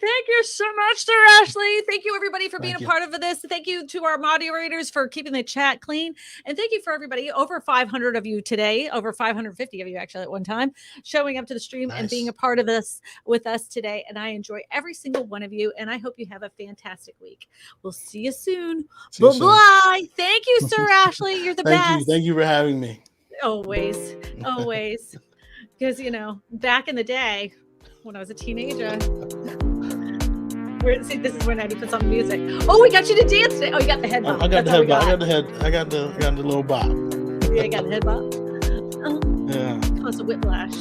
Thank you so much, Sir Ashley. Thank you, everybody, for being a part of this. Thank you to our moderators for keeping the chat clean. And thank you for everybody, over 500 of you today, over 550 of you actually at one time, showing up to the stream and being a part of this with us today. And I enjoy every single one of you. And I hope you have a fantastic week. We'll see you soon. Bye-bye. Thank you, Sir Ashley. You're the best. Thank you for having me. Always. Because, back in the day, when I was a teenager. See, this is when Eddie puts on the music. Oh, we got you to dance today. Oh, you got the head bop. I got the head bop. I got the little bop. Yeah, I got the head bop. Yeah. Cause a whiplash.